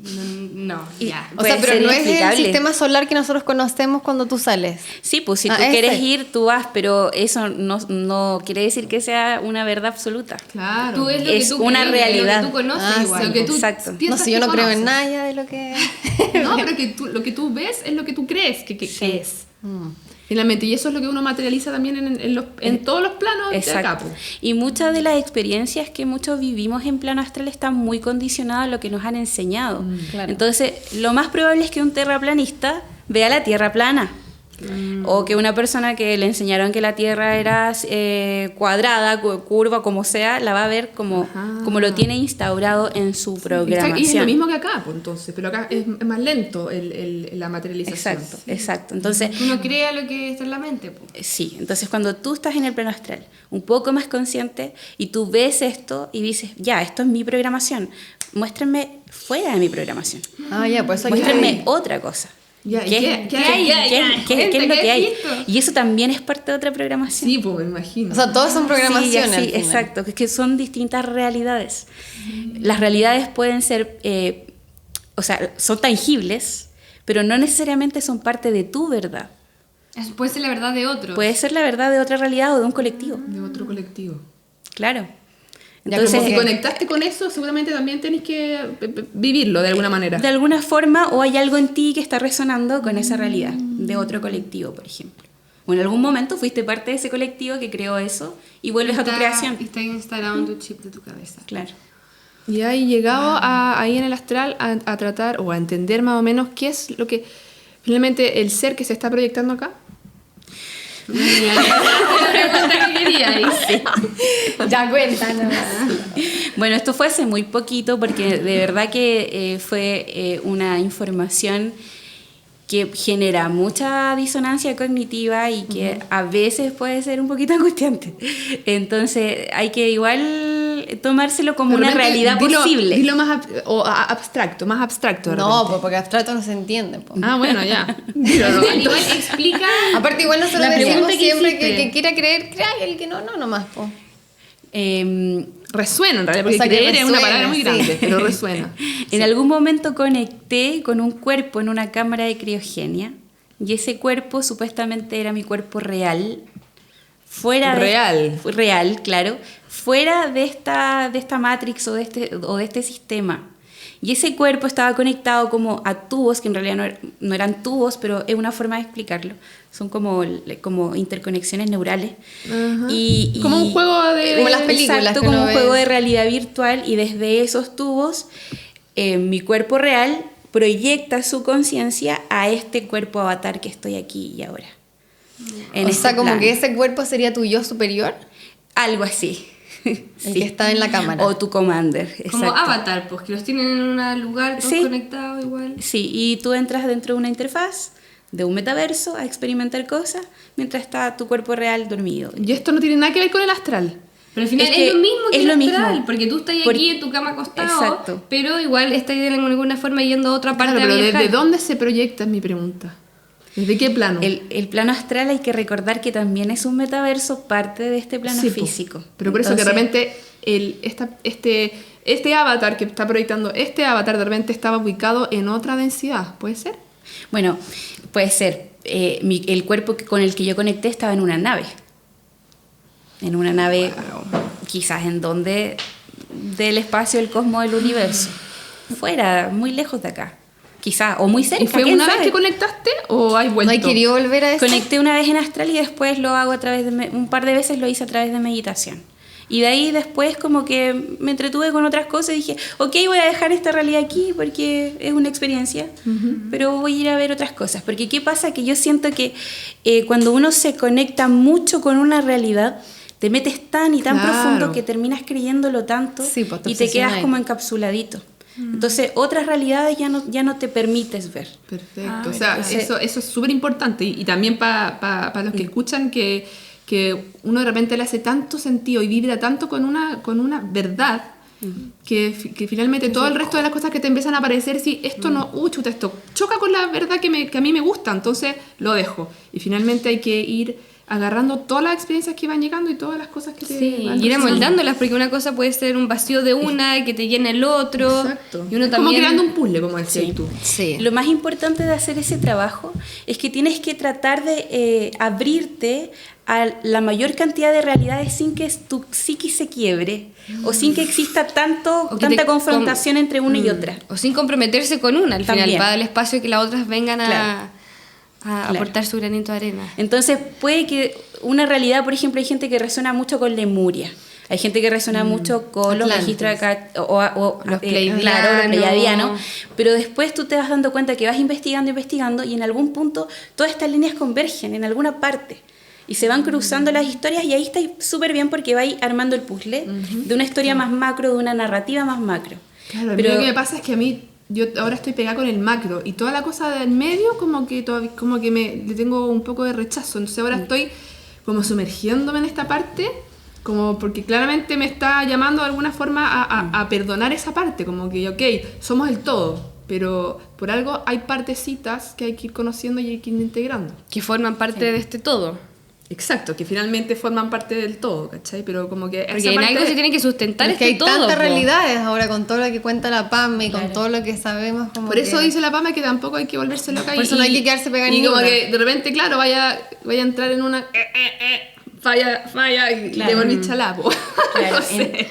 no, Y- ya. O sea, puede pero ser no es el inexplicable. sistema solar que nosotros conocemos cuando tú sales. Sí, pues si Ah, tú ese. quieres ir, tú vas, pero eso no quiere decir que sea una verdad absoluta. Claro. Tú es lo Es que tú una crees, realidad. Lo que tú conoces Ah, igual. sí, Lo que tú Exacto. piensas No sé, yo que no creo en conoces. nada ya de lo que... No, pero que lo que tú ves es lo que tú crees que Sí. es. Finalmente, y eso es lo que uno materializa también en todos los planos de acá. Exacto. po. Y muchas de las experiencias que muchos vivimos en plano astral están muy condicionadas a lo que nos han enseñado. claro. Entonces, lo más probable es que un terraplanista vea la Tierra plana. O que una persona que le enseñaron que la Tierra era cuadrada, curva, como sea, la va a ver como lo tiene instaurado en su programación. Y es lo mismo que acá, pues, entonces, pero acá es más lento la materialización. Exacto, exacto. Entonces, Uno crea lo que está en la mente. po. sí, entonces cuando tú estás en el plano astral, un poco más consciente, y tú ves esto y dices, ya, esto es mi programación, muéstrenme fuera de mi programación, Ah, ya, por eso hay muéstrenme otra cosa. Ya, ¿y qué hay? ¿Qué es lo ¿Qué que has hay? visto? Y eso también es parte de otra programación. Sí, pues me imagino. O sea, todos son programaciones. Sí, al sí, final. exacto, es que son distintas realidades. Las realidades pueden ser, o sea, son tangibles, pero no necesariamente son parte de tu verdad. Eso puede ser la verdad de otro. Puede ser la verdad de otra realidad o de un colectivo, De otro colectivo. claro. Ya, Entonces, como Si que- conectaste con eso, seguramente también tenés que vivirlo de alguna manera. de alguna forma, o hay algo en ti que está resonando con esa realidad de otro colectivo, por ejemplo. O en algún momento fuiste parte de ese colectivo que creó eso y vuelves a tu creación. Está instalado en tu chip de tu cabeza. Claro. Y hay llegado ahí en el astral a tratar o a entender más o menos qué es lo que finalmente el ser que se está proyectando acá. La pregunta que quería. Ya, cuéntanos. Bueno, esto fue hace muy poquito porque de verdad que fue una información que genera mucha disonancia cognitiva y que a veces puede ser un poquito angustiante. Entonces hay que igual tomárselo como una Realmente, realidad posible. Dilo más abstracto, más abstracto. de No, repente. pues porque abstracto no se entiende. Po. Ah, bueno, ya. Dilo, no. Igual explica. Aparte, igual nosotros La decimos pregunta que siempre hiciste. que quiera creer, crea, y el que no, nomás. Po. Resuena en realidad, porque O sea, que creer es una resuene, palabra muy sí. grande, pero resuena. En algún momento conecté con un cuerpo en una cámara de criogenia y ese cuerpo supuestamente era mi cuerpo real. Fuera Real. Real, claro. Fuera de esta Matrix o de este sistema. Y ese cuerpo estaba conectado como a tubos, que en realidad no eran tubos, pero es una forma de explicarlo. Son como interconexiones neurales. Como un juego de... Como las películas Exacto, que como uno un ve. juego de realidad virtual, y desde esos tubos mi cuerpo real proyecta su conciencia a este cuerpo avatar que estoy aquí y ahora. En O este sea, como plano. que ese cuerpo sería tu yo superior, Algo así. el que está en la cámara. O tu commander, Como exacto. Avatar, pues que los tienen en un lugar todos Sí. conectados igual. Sí, y tú entras dentro de una interfaz, de un metaverso, a experimentar cosas, mientras está tu cuerpo real dormido. Y esto no tiene nada que ver con el astral. Pero al final Es es, que lo mismo que es el lo mismo. astral, porque tú estás Por- aquí en tu cama acostado, Exacto. pero igual estás de alguna forma yendo a otra parte Claro, pero a viajar. ¿desde dónde se proyecta es mi pregunta? ¿Desde qué plano? El plano astral hay que recordar que también es un metaverso, parte de este plano Sí, po. físico. Pero por eso que de Entonces, repente este avatar que está proyectando, este avatar de repente estaba ubicado en otra densidad, ¿puede ser? bueno, puede ser. El cuerpo con el que yo conecté estaba en una nave. En una nave, quizás en donde del espacio, el cosmos, del universo. Fuera, muy lejos de acá. Quizás, o muy cerca. ¿Y fue ¿quién una vez sabe? que conectaste o hay vuelto? ¿No hay querido volver a eso? Conecté una vez en astral y después lo hago a través de... Un par de veces lo hice a través de meditación. Y de ahí después como que me entretuve con otras cosas y dije, ok, voy a dejar esta realidad aquí porque es una experiencia, pero voy a ir a ver otras cosas. Porque ¿qué pasa? Que yo siento que cuando uno se conecta mucho con una realidad, te metes tan y tan profundo que terminas creyéndolo tanto pues, y te quedas como encapsuladito. Entonces, otras realidades ya no te permites ver. Perfecto. O sea, eso es súper importante. Y también para los que escuchan que uno de repente le hace tanto sentido y vibra tanto con una verdad que finalmente todo el resto de las cosas que te empiezan a aparecer, si esto no, chuta, esto choca con la verdad que a mí me gusta, entonces lo dejo. Y finalmente hay que ir agarrando todas las experiencias que van llegando y todas las cosas que te van y ir amoldándolas, porque una cosa puede ser un vacío de una que te llena el otro. Exacto. Y uno es también... como creando un puzzle, como decías tú. Sí. Lo más importante de hacer ese trabajo es que tienes que tratar de abrirte a la mayor cantidad de realidades sin que tu psiquis se quiebre o sin que exista tanta confrontación entre una y otra. O sin comprometerse con una al También. final, para darle espacio a que las otras vengan a Claro. aportar su granito de arena. Entonces puede que una realidad, por ejemplo, hay gente que resuena mucho con Lemuria, hay gente que resuena mucho con los registros Los pleiadianos. Claro, los pleiadianos, pero después tú te vas dando cuenta que vas investigando y en algún punto todas estas líneas convergen en alguna parte y se van cruzando las historias y ahí está súper bien porque va armando el puzzle de una historia más macro, de una narrativa más macro. Claro, pero lo que me pasa es que a mí yo ahora estoy pegada con el macro y toda la cosa del medio como que le tengo un poco de rechazo, entonces ahora estoy como sumergiéndome en esta parte como porque claramente me está llamando de alguna forma a perdonar esa parte, como que ok, somos el todo, pero por algo hay partecitas que hay que ir conociendo y hay que ir integrando. Que forman parte de este todo. Exacto, que finalmente forman parte del todo, ¿cachai? Pero como que Porque en algo se tiene que sustentar es que este hay todo. tantas po. realidades ahora con todo lo que cuenta la PAM y con todo lo que sabemos. Como por eso que... dice la Pama que tampoco hay que volverse loca. Por eso no hay que quedarse pegada en y como ninguna. que de repente, claro, vaya a entrar en una... falla y Claro. le volví chalapo. Claro, No sé.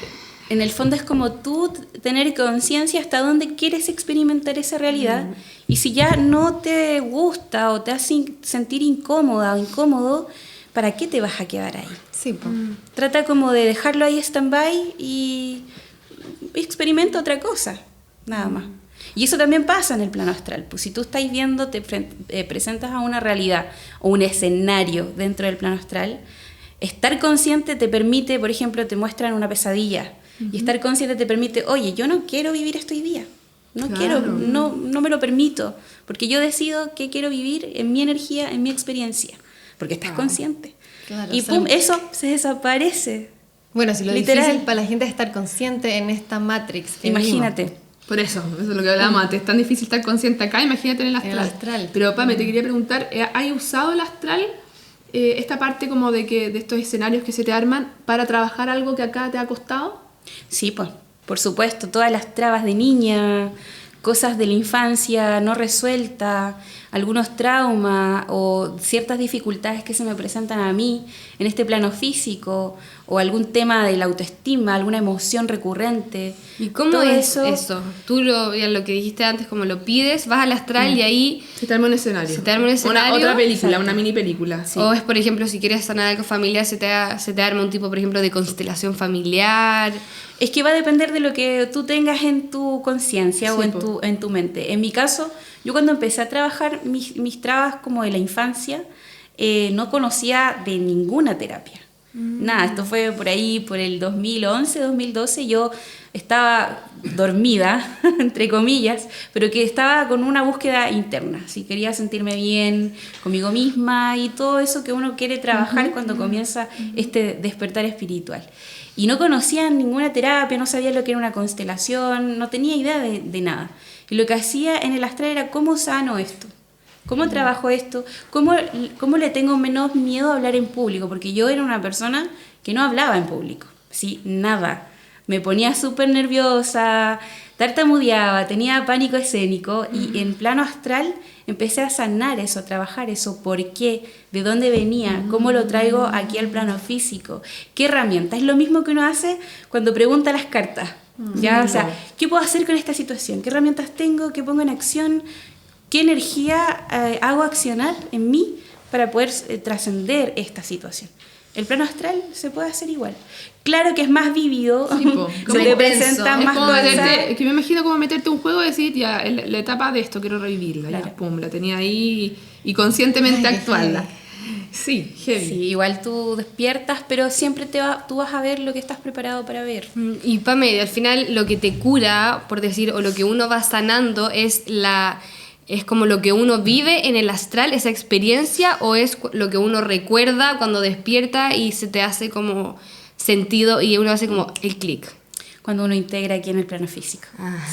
en el fondo es como tú tener conciencia hasta dónde quieres experimentar esa realidad y si ya no te gusta o te hace sentir incómoda o incómodo, ¿para qué te vas a quedar ahí? Sí, pues. Trata como de dejarlo ahí stand-by y experimenta otra cosa, nada más. Y eso también pasa en el plano astral. Pues si tú estás viendo, te presentas a una realidad o un escenario dentro del plano astral, estar consciente te permite, por ejemplo, te muestran una pesadilla. Y estar consciente te permite, oye, yo no quiero vivir esto hoy día. No me lo permito. Porque yo decido qué quiero vivir en mi energía, en mi experiencia. Porque estás consciente. Claro, Y pum, eso se desaparece. Bueno, si lo Literal. difícil para la gente es estar consciente en esta Matrix. que Imagínate. vivimos. Por eso es lo que hablábamos antes. Es tan difícil estar consciente acá, imagínate en el astral. En el astral. Pero, Pame, te quería preguntar, ¿has usado el astral, esta parte como de estos escenarios que se te arman, para trabajar algo que acá te ha costado? Sí, pues, por supuesto, todas las trabas de niña, cosas de la infancia no resueltas, algunos traumas o ciertas dificultades que se me presentan a mí en este plano físico o algún tema de la autoestima, alguna emoción recurrente. ¿Y cómo Todo es eso? Tú lo que dijiste antes, como lo pides, vas al astral y ahí... Se te arma un escenario. Se te arma un escenario. Otra película, Exacto. una mini película. O es, por ejemplo, si quieres sanar algo familiar, se te arma un tipo, por ejemplo, de constelación familiar. Es que va a depender de lo que tú tengas en tu conciencia o Sí, en tu mente. En mi caso, yo cuando empecé a trabajar mis trabas como de la infancia, no conocía de ninguna terapia. Nada, esto fue por ahí, por el 2011, 2012, yo estaba dormida, entre comillas, pero que estaba con una búsqueda interna, si quería sentirme bien conmigo misma y todo eso que uno quiere trabajar cuando comienza este despertar espiritual. Y no conocía ninguna terapia, no sabía lo que era una constelación, no tenía idea de nada. Y lo que hacía en el astral era cómo sano esto. ¿Cómo trabajo esto? ¿Cómo le tengo menos miedo a hablar en público? Porque yo era una persona que no hablaba en público. Sí, nada. Me ponía súper nerviosa, tartamudeaba, tenía pánico escénico y en plano astral empecé a sanar eso, a trabajar eso. ¿Por qué? ¿De dónde venía? ¿Cómo lo traigo aquí al plano físico? ¿Qué herramienta? Es lo mismo que uno hace cuando pregunta las cartas. ¿Ya? O sea, ¿qué puedo hacer con esta situación? ¿Qué herramientas tengo? ¿Qué pongo en acción? ¿Qué energía hago accionar en mí para poder trascender esta situación? el plano astral se puede hacer igual. Claro que es más vívido, Sí, po. se Como te intenso. presentan Es más como cosas. que me imagino como meterte un juego y decir, ya, la etapa de esto quiero revivirla, Claro. ya, pum, la tenía ahí y conscientemente Ay, qué actuarla. Sí, heavy. Sí, igual tú despiertas, pero siempre tú vas a ver lo que estás preparado para ver. Y Pame, al final lo que te cura, por decir, o lo que uno va sanando es como lo que uno vive en el astral, esa experiencia, o es lo que uno recuerda cuando despierta y se te hace como sentido y uno hace como el clic. Cuando uno integra aquí en el plano físico.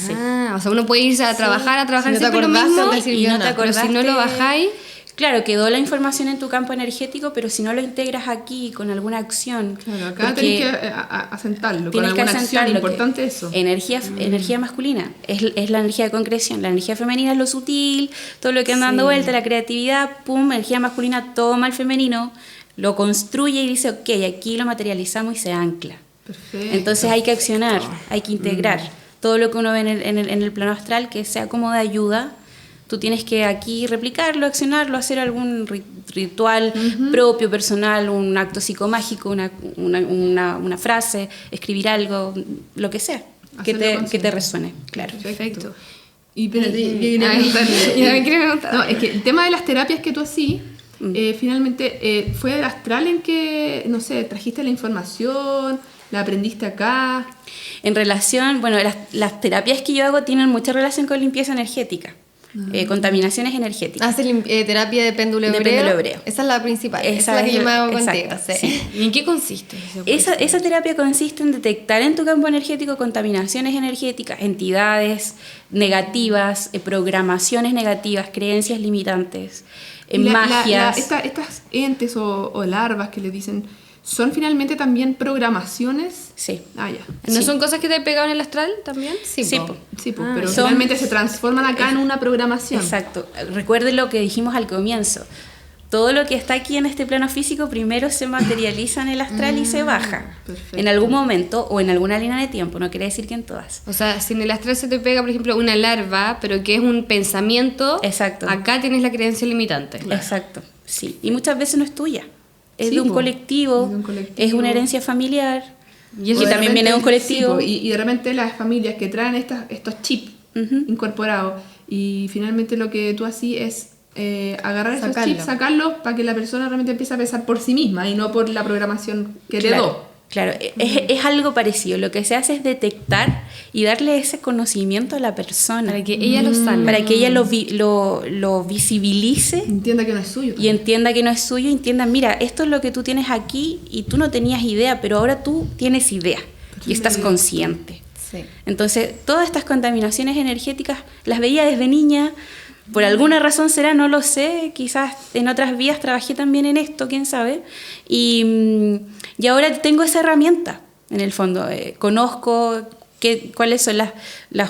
Sí. O sea, uno puede irse a trabajar Si no te siempre lo acordaste, mismo, no te sirvió y no te nada. pero si no lo acordaste- bajáis, Claro, quedó la información en tu campo energético, pero si no lo integras aquí con alguna acción. Claro, acá porque tenés que asentarlo, con tienes que alguna acción, asentarlo, que importante eso. Energía masculina, es la energía de concreción. La energía femenina es lo sutil, todo lo que anda dando vuelta, la creatividad, pum, energía masculina toma el femenino, lo construye y dice, ok, aquí lo materializamos y se ancla. Perfecto. Entonces hay que accionar, hay que integrar todo lo que uno ve en el plano astral, que sea como de ayuda. Tú tienes que aquí replicarlo, accionarlo, hacer algún ritual propio, personal, un acto psicomágico, una frase, escribir algo, lo que sea, que Hacerlo te consciente. resuene, claro. perfecto. Y espérate, yo quería Ay, preguntarle, ya me quería preguntar. No, es que el tema de las terapias que tú hacís, finalmente, ¿fue el astral en que, no sé, trajiste la información, la aprendiste acá? En relación, bueno, las terapias que yo hago tienen mucha relación con limpieza energética, contaminaciones energéticas. Haces terapia de péndulo De hebreo. péndulo hebreo. Esa es la principal. Esa Esa es la que es yo me hago exacto, contigo. Sí. sí. ¿Y en qué consiste? Esa terapia consiste en detectar en tu campo energético contaminaciones energéticas, entidades negativas, programaciones negativas, creencias limitantes, Y magias. estas entes o larvas que le dicen, ¿son finalmente también programaciones? Sí. Ah, ya. ¿No Sí. son cosas que te pegaban en el astral también? Sí, Sí, po. po. Sí, pues, Ah, pero son- finalmente se transforman acá en una programación. Exacto. Recuerden lo que dijimos al comienzo. Todo lo que está aquí en este plano físico primero se materializa en el astral y se baja. perfecto. En algún momento o en alguna línea de tiempo. No quiere decir que en todas. O sea, si en el astral se te pega, por ejemplo, una larva, pero que es un pensamiento, Exacto. acá tienes la creencia limitante. Exacto. Sí. Y muchas veces no es tuya. Es Sí, de un po. colectivo, Es de un colectivo. es una herencia familiar. Y eso que O de también viene de un repente- colectivo. sí, po, y de repente las familias que traen estos chips incorporados y finalmente lo que tú hacís es agarrar esos Sacarlo. chips, sacarlos para que la persona realmente empiece a pensar por sí misma y no por la programación que heredó. Claro, claro. Es algo parecido. Lo que se hace es detectar y darle ese conocimiento a la persona. Para que ella lo sane. Para que ella lo visibilice Entienda que no es suyo. y entienda que no es suyo. Y entienda, mira, esto es lo que tú tienes aquí y tú no tenías idea, pero ahora tú tienes idea y estás consciente. Sí. Entonces, todas estas contaminaciones energéticas las veía desde niña. Por alguna razón será, no lo sé. Quizás en otras vías trabajé también en esto, quién sabe. Y ahora tengo esa herramienta, en el fondo. Conozco cuáles son los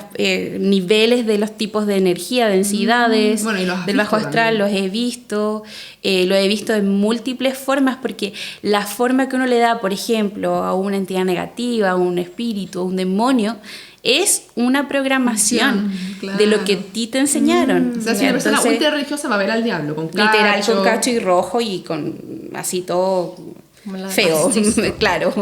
niveles de los tipos de energía, densidades, Bueno, y los has del bajo visto astral, también. los he visto. Lo he visto en múltiples formas, porque la forma que uno le da, por ejemplo, a una entidad negativa, a un espíritu, a un demonio, es una programación Claro. de lo que a ti te enseñaron. O sea, si una persona Entonces, ultra religiosa va a ver al diablo con cacho. literal, con cacho y rojo y con así todo Como la- feo, claro.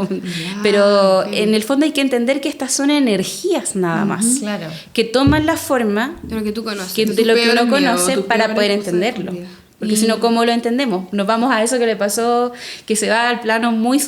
Pero en el fondo hay que entender que estas son energías nada más, Claro. que toman la forma De lo que tú conoces. que, De de tus lo que peores uno miedos, conoce tus para peores poder cosas entenderlo. escondidas. Porque si no, ¿cómo lo entendemos? Nos vamos a eso que le pasó, que se va al plano muy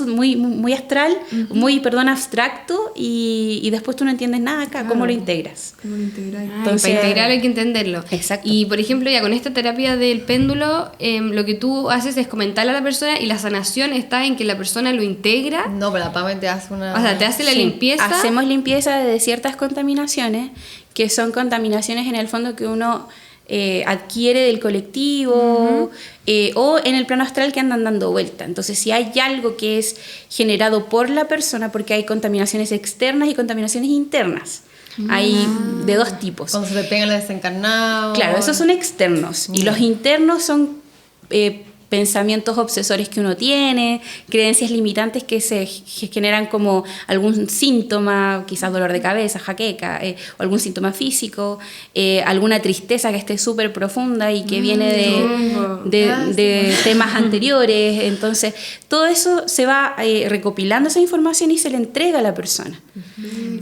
astral, muy abstracto, y después tú no entiendes nada acá. ¿Cómo lo integras? ¿Cómo lo integráis? Entonces- Para integrarlo hay que entenderlo. Exacto. Y por ejemplo, ya con esta terapia del péndulo, lo que tú haces es comentarle a la persona y la sanación está en que la persona lo integra. No, pero la Pame te hace una... O sea, te hace la Sí, limpieza. Hacemos limpieza de ciertas contaminaciones, que son contaminaciones en el fondo que uno adquiere del colectivo o en el plano astral que andan dando vuelta. Entonces, si hay algo que es generado por la persona, porque hay contaminaciones externas y contaminaciones internas. Hay de dos tipos. Cuando se te pegan los desencarnados. Claro, esos son externos. Y los internos son pensamientos obsesores que uno tiene, creencias limitantes que se generan como algún síntoma, quizás dolor de cabeza, jaqueca, o algún síntoma físico, alguna tristeza que esté súper profunda y que viene de temas anteriores. Entonces, todo eso se va recopilando esa información y se le entrega a la persona.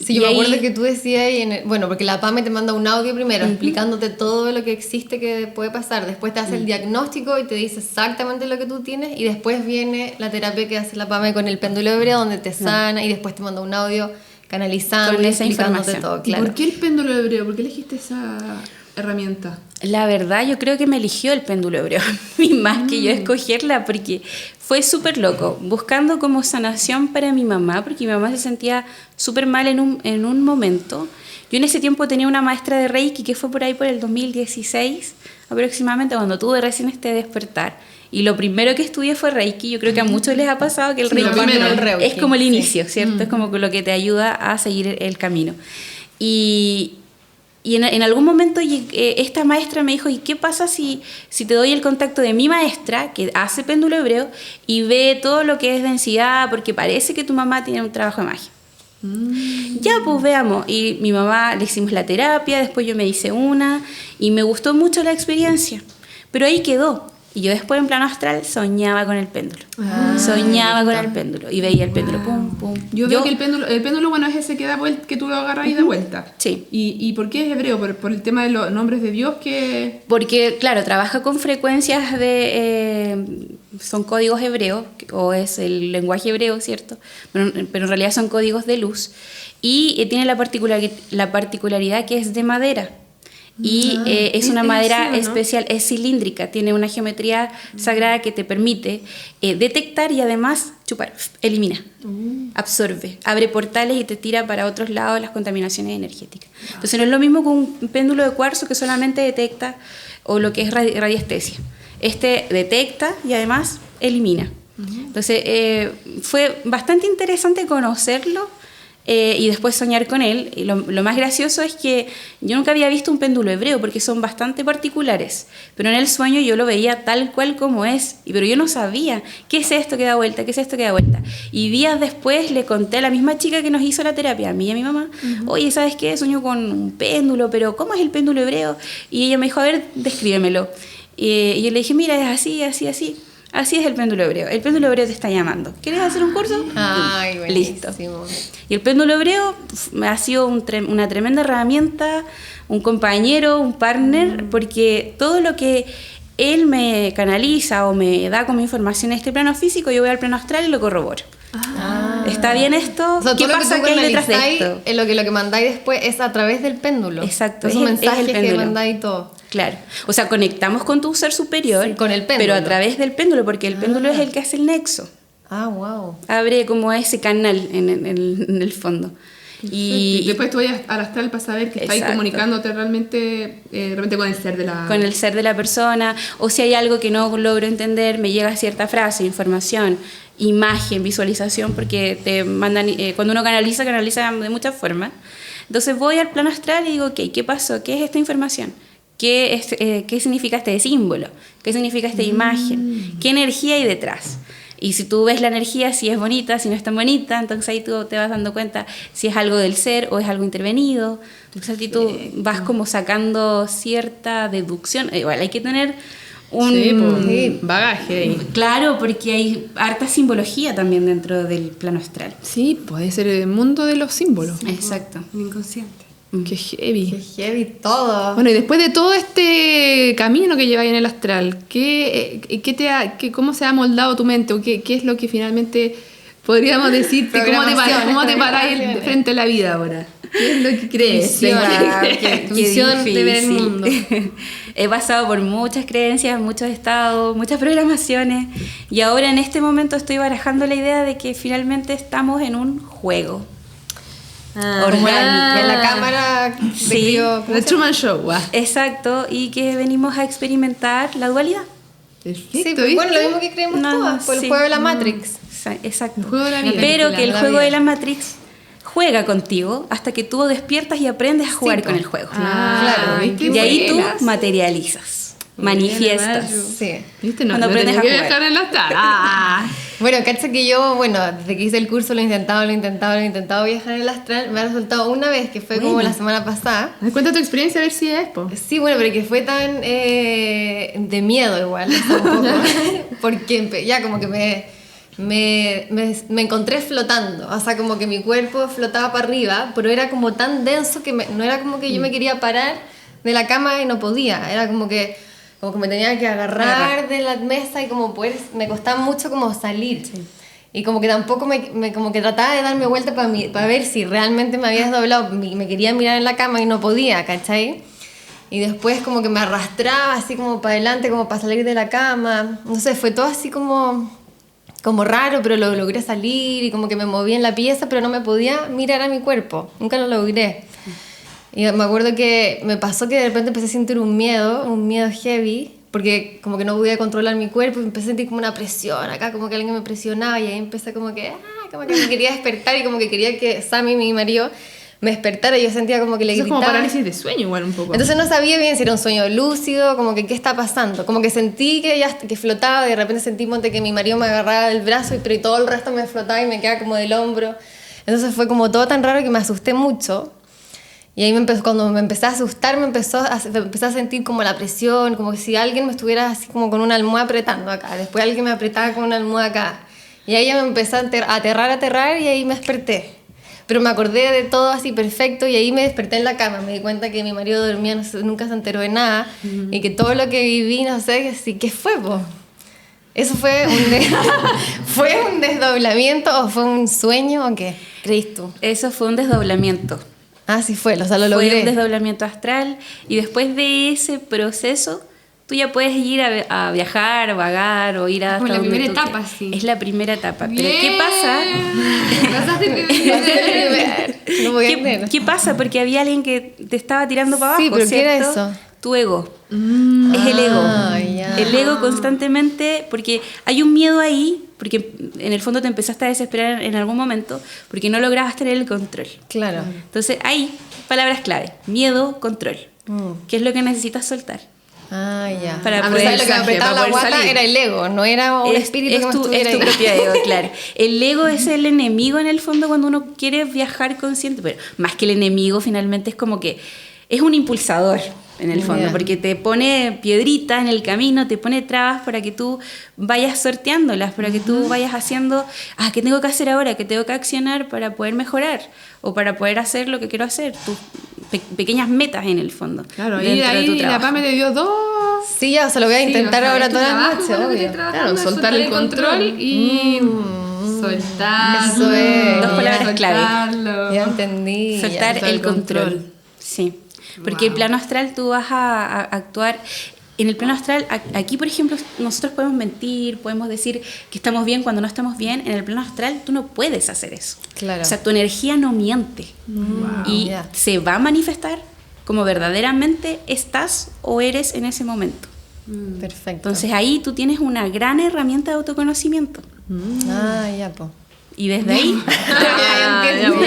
Sí, yo me acuerdo que tú decías, bueno, porque la PAME te manda un audio primero explicándote todo lo que existe que puede pasar, después te hace el diagnóstico y te dice exactamente lo que tú tienes, y después viene la terapia que hace la PAME con el péndulo hebreo, donde te sana y después te manda un audio canalizando con y esa explicándote información. todo, claro. ¿Por qué el péndulo hebreo? ¿Por qué elegiste esa herramienta? La verdad, yo creo que me eligió el péndulo hebreo, más que yo escogerla, porque fue súper loco, buscando como sanación para mi mamá, porque mi mamá se sentía súper mal en un momento. Yo en ese tiempo tenía una maestra de Reiki que fue por ahí por el 2016 aproximadamente, cuando tuve recién este despertar. Y lo primero que estudié fue Reiki. Yo creo que a muchos les ha pasado que el Reiki es como el inicio, ¿cierto? Es como lo que te ayuda a seguir el camino. Y en algún momento esta maestra me dijo, ¿y qué pasa si te doy el contacto de mi maestra, que hace péndulo hebreo, y ve todo lo que es densidad, porque parece que tu mamá tiene un trabajo de magia? Ya, pues veamos. Y mi mamá le hicimos la terapia, después yo me hice una, y me gustó mucho la experiencia. Pero ahí quedó. Y yo después en plano astral soñaba con el péndulo. Soñaba con el péndulo. Y veía el péndulo, pum, pum. Yo veo que el péndulo, bueno, es ese que da vuelta, que tú lo agarras y da vuelta. Sí. ¿Y por qué es hebreo? ¿Por el tema de los nombres de Dios que...? Porque, claro, trabaja con frecuencias son códigos hebreos, o es el lenguaje hebreo, ¿cierto? Pero en realidad son códigos de luz. Y tiene la particularidad que es de madera. Y es una madera ¿no? especial, es cilíndrica, tiene una geometría sagrada que te permite detectar y además chupar, elimina, absorbe, abre portales y te tira para otros lados las contaminaciones energéticas. Entonces no es lo mismo con un péndulo de cuarzo que solamente detecta, o lo que es radiestesia. Este detecta y además elimina. Entonces fue bastante interesante conocerlo. Y después soñar con él. Y lo más gracioso es que yo nunca había visto un péndulo hebreo porque son bastante particulares, pero en el sueño yo lo veía tal cual como es, pero yo no sabía qué es esto que da vuelta, qué es esto que da vuelta. Y días después le conté a la misma chica que nos hizo la terapia, a mí y a mi mamá, oye, ¿sabes qué? Sueño con un péndulo, pero ¿cómo es el péndulo hebreo? Y ella me dijo, a ver, descríbemelo. Y yo le dije, mira, es así, así, así. Así es el péndulo hebreo. El péndulo hebreo te está llamando. ¿Quieres hacer un curso? Ay, listo. buenísimo. Y el péndulo hebreo ha sido una tremenda herramienta, un compañero, un partner, porque todo lo que él me canaliza o me da como información en este plano físico, yo voy al plano astral y lo corroboro. ¿Está bien esto? O sea, ¿Qué pasa que hay detrás de esto? Lo que mandáis después es a través del péndulo. Exacto, Esos es mensajes el que péndulo. mandáis y todo. Claro, o sea, conectamos con tu ser superior, Sí, con el péndulo. pero a través del péndulo, porque el péndulo es el que hace el nexo. Ah, wow. Abre como ese canal en el fondo. Y después tú vayas al astral para saber que estáis Exacto. comunicándote realmente con el ser de la... Con el ser de la persona, o si hay algo que no logro entender, me llega cierta frase, información, imagen, visualización, porque te mandan, cuando uno canaliza de muchas formas. Entonces voy al plano astral y digo, ok, ¿qué pasó? ¿Qué es esta información? ¿Qué significa este símbolo? ¿Qué significa esta imagen? ¿Qué energía hay detrás? Y si tú ves la energía, si es bonita, si no es tan bonita, entonces ahí tú te vas dando cuenta si es algo del ser o es algo intervenido. Entonces aquí tú vas como sacando cierta deducción. Igual hay que tener un bagaje ahí. Claro, porque hay harta simbología también dentro del plano astral. Sí, puede ser el mundo de los símbolos. Exacto. El inconsciente. Qué heavy. Qué heavy todo. Bueno, y después de todo este camino que lleváis en el astral, ¿cómo se ha moldado tu mente? ¿O qué es lo que finalmente podríamos decirte? ¿Cómo te paráis frente a la vida ahora? ¿Qué es lo que crees? Qué Visión de ver el difícil. mundo. He pasado por muchas creencias, muchos estados, muchas programaciones, y ahora en este momento estoy barajando la idea de que finalmente estamos en un juego. Orgánica. En la cámara de Sí. Crio, ¿cómo The se llama? Truman Show. Exacto, y que venimos a experimentar la dualidad. Perfecto, Sí, pues, ¿viste? bueno, lo mismo que creemos No, todas, por el sí. juego de la Matrix. Exacto. El juego de la vida. Pero que el La juego vida. de la Matrix juega contigo hasta que tú despiertas y aprendes a jugar con el juego. Claro, ¿viste? Y ahí tú buenas. materializas. manifiestas. Sí. ¿Viste? No, Cuando no aprendes tenía a que jugar. viajar en la astral. Bueno, cacha que yo, desde que hice el curso lo he intentado viajar en el astral. Me ha resultado una vez, que fue como Buena. la semana pasada. Cuenta tu experiencia a ver si es, po. Sí, bueno, pero que fue tan de miedo igual, o sea, un poco, porque ya como que me encontré flotando, o sea, como que mi cuerpo flotaba para arriba, pero era como tan denso que no era como que yo me quería parar de la cama y no podía, era como que me tenía que agarrar de la mesa y como poder, me costaba mucho como salir. Y como que tampoco como que trataba de darme vuelta para ver si realmente me había desdoblado, me quería mirar en la cama y no podía, ¿cachai? Y después como que me arrastraba así como para adelante, como para salir de la cama. No sé, fue todo así como raro, pero lo logré salir y como que me moví en la pieza, pero no me podía mirar a mi cuerpo. Nunca lo logré. Y me acuerdo que me pasó que de repente empecé a sentir un miedo heavy, porque como que no podía controlar mi cuerpo y empecé a sentir como una presión acá, como que alguien me presionaba y ahí empecé como que me quería despertar y como que quería que Sammy, mi marido, me despertara y yo sentía como que le Eso es gritaba. como parálisis de sueño igual un poco. Entonces no sabía bien si era un sueño lúcido, como que qué está pasando. Como que sentí que flotaba, y de repente sentí que mi marido me agarraba del brazo, pero y todo el resto me flotaba y me quedaba como del hombro. Entonces fue como todo tan raro que me asusté mucho. Y ahí cuando me empecé a asustar, me empecé a sentir como la presión, como que si alguien me estuviera así como con una almohada apretando acá. Después alguien me apretaba con una almohada acá. Y ahí ya me empezó a aterrar y ahí me desperté. Pero me acordé de todo así perfecto y ahí me desperté en la cama. Me di cuenta que mi marido dormía, nunca se enteró de nada. Y que todo lo que viví, no sé, ¿qué fue, po? ¿Eso fue ¿fue un desdoblamiento o fue un sueño o qué? ¿Crees tú? Eso fue un desdoblamiento. Ah, sí fue, o sea, lo Fue logré. un desdoblamiento astral y después de ese proceso tú ya puedes ir a viajar, vagar o ir a Como hasta la donde primera tú etapa, quieras. sí. Es la primera etapa. Pero Bien. ¿qué pasa? No voy a creer. ¿Qué pasa? Porque había alguien que te estaba tirando para abajo, Sí, pero ¿qué era ¿cierto? eso? Tu ego. Es el ego. Ya. El ego constantemente, porque hay un miedo ahí, porque en el fondo te empezaste a desesperar en algún momento, porque no lograbas tener el control. Claro. Entonces hay palabras clave: miedo, control. ¿Qué es lo que necesitas soltar? Ah, ya. Para Pero poder ¿sabes lo que me salir, apretaba para la poder guata? salir. Era el ego, no era un espíritu que me estuviera es tu ahí. propio ego, claro. El ego es el enemigo en el fondo cuando uno quiere viajar consciente, pero más que el enemigo finalmente es como que es un impulsador en el fondo, Ya. porque te pone piedrita en el camino, te pone trabas para que tú vayas sorteándolas, para que tú vayas haciendo, ¿qué tengo que hacer ahora? ¿Qué tengo que accionar para poder mejorar? O para poder hacer lo que quiero hacer, tus pequeñas metas en el fondo. Claro, y dentro de tu ahí la trabajo. Pame te dio dos. Sí, ya, o sea, lo voy a intentar o sea, ahora es tu todas las trabajo noches, con lo que obvio. estoy trabajando, Claro, es soltar el control y soltar. Eso es. Dos palabras clave. Ya entendí. Soltar ya. el control. Sí. Porque el plano astral tú vas a actuar. En el plano astral, aquí por ejemplo, nosotros podemos mentir, podemos decir que estamos bien cuando no estamos bien. En el plano astral tú no puedes hacer eso. Claro. O sea, tu energía no miente. Y Ya. se va a manifestar como verdaderamente estás o eres en ese momento. Perfecto. Entonces ahí tú tienes una gran herramienta de autoconocimiento. Ya, po. Y desde ahí... Ya entiendo,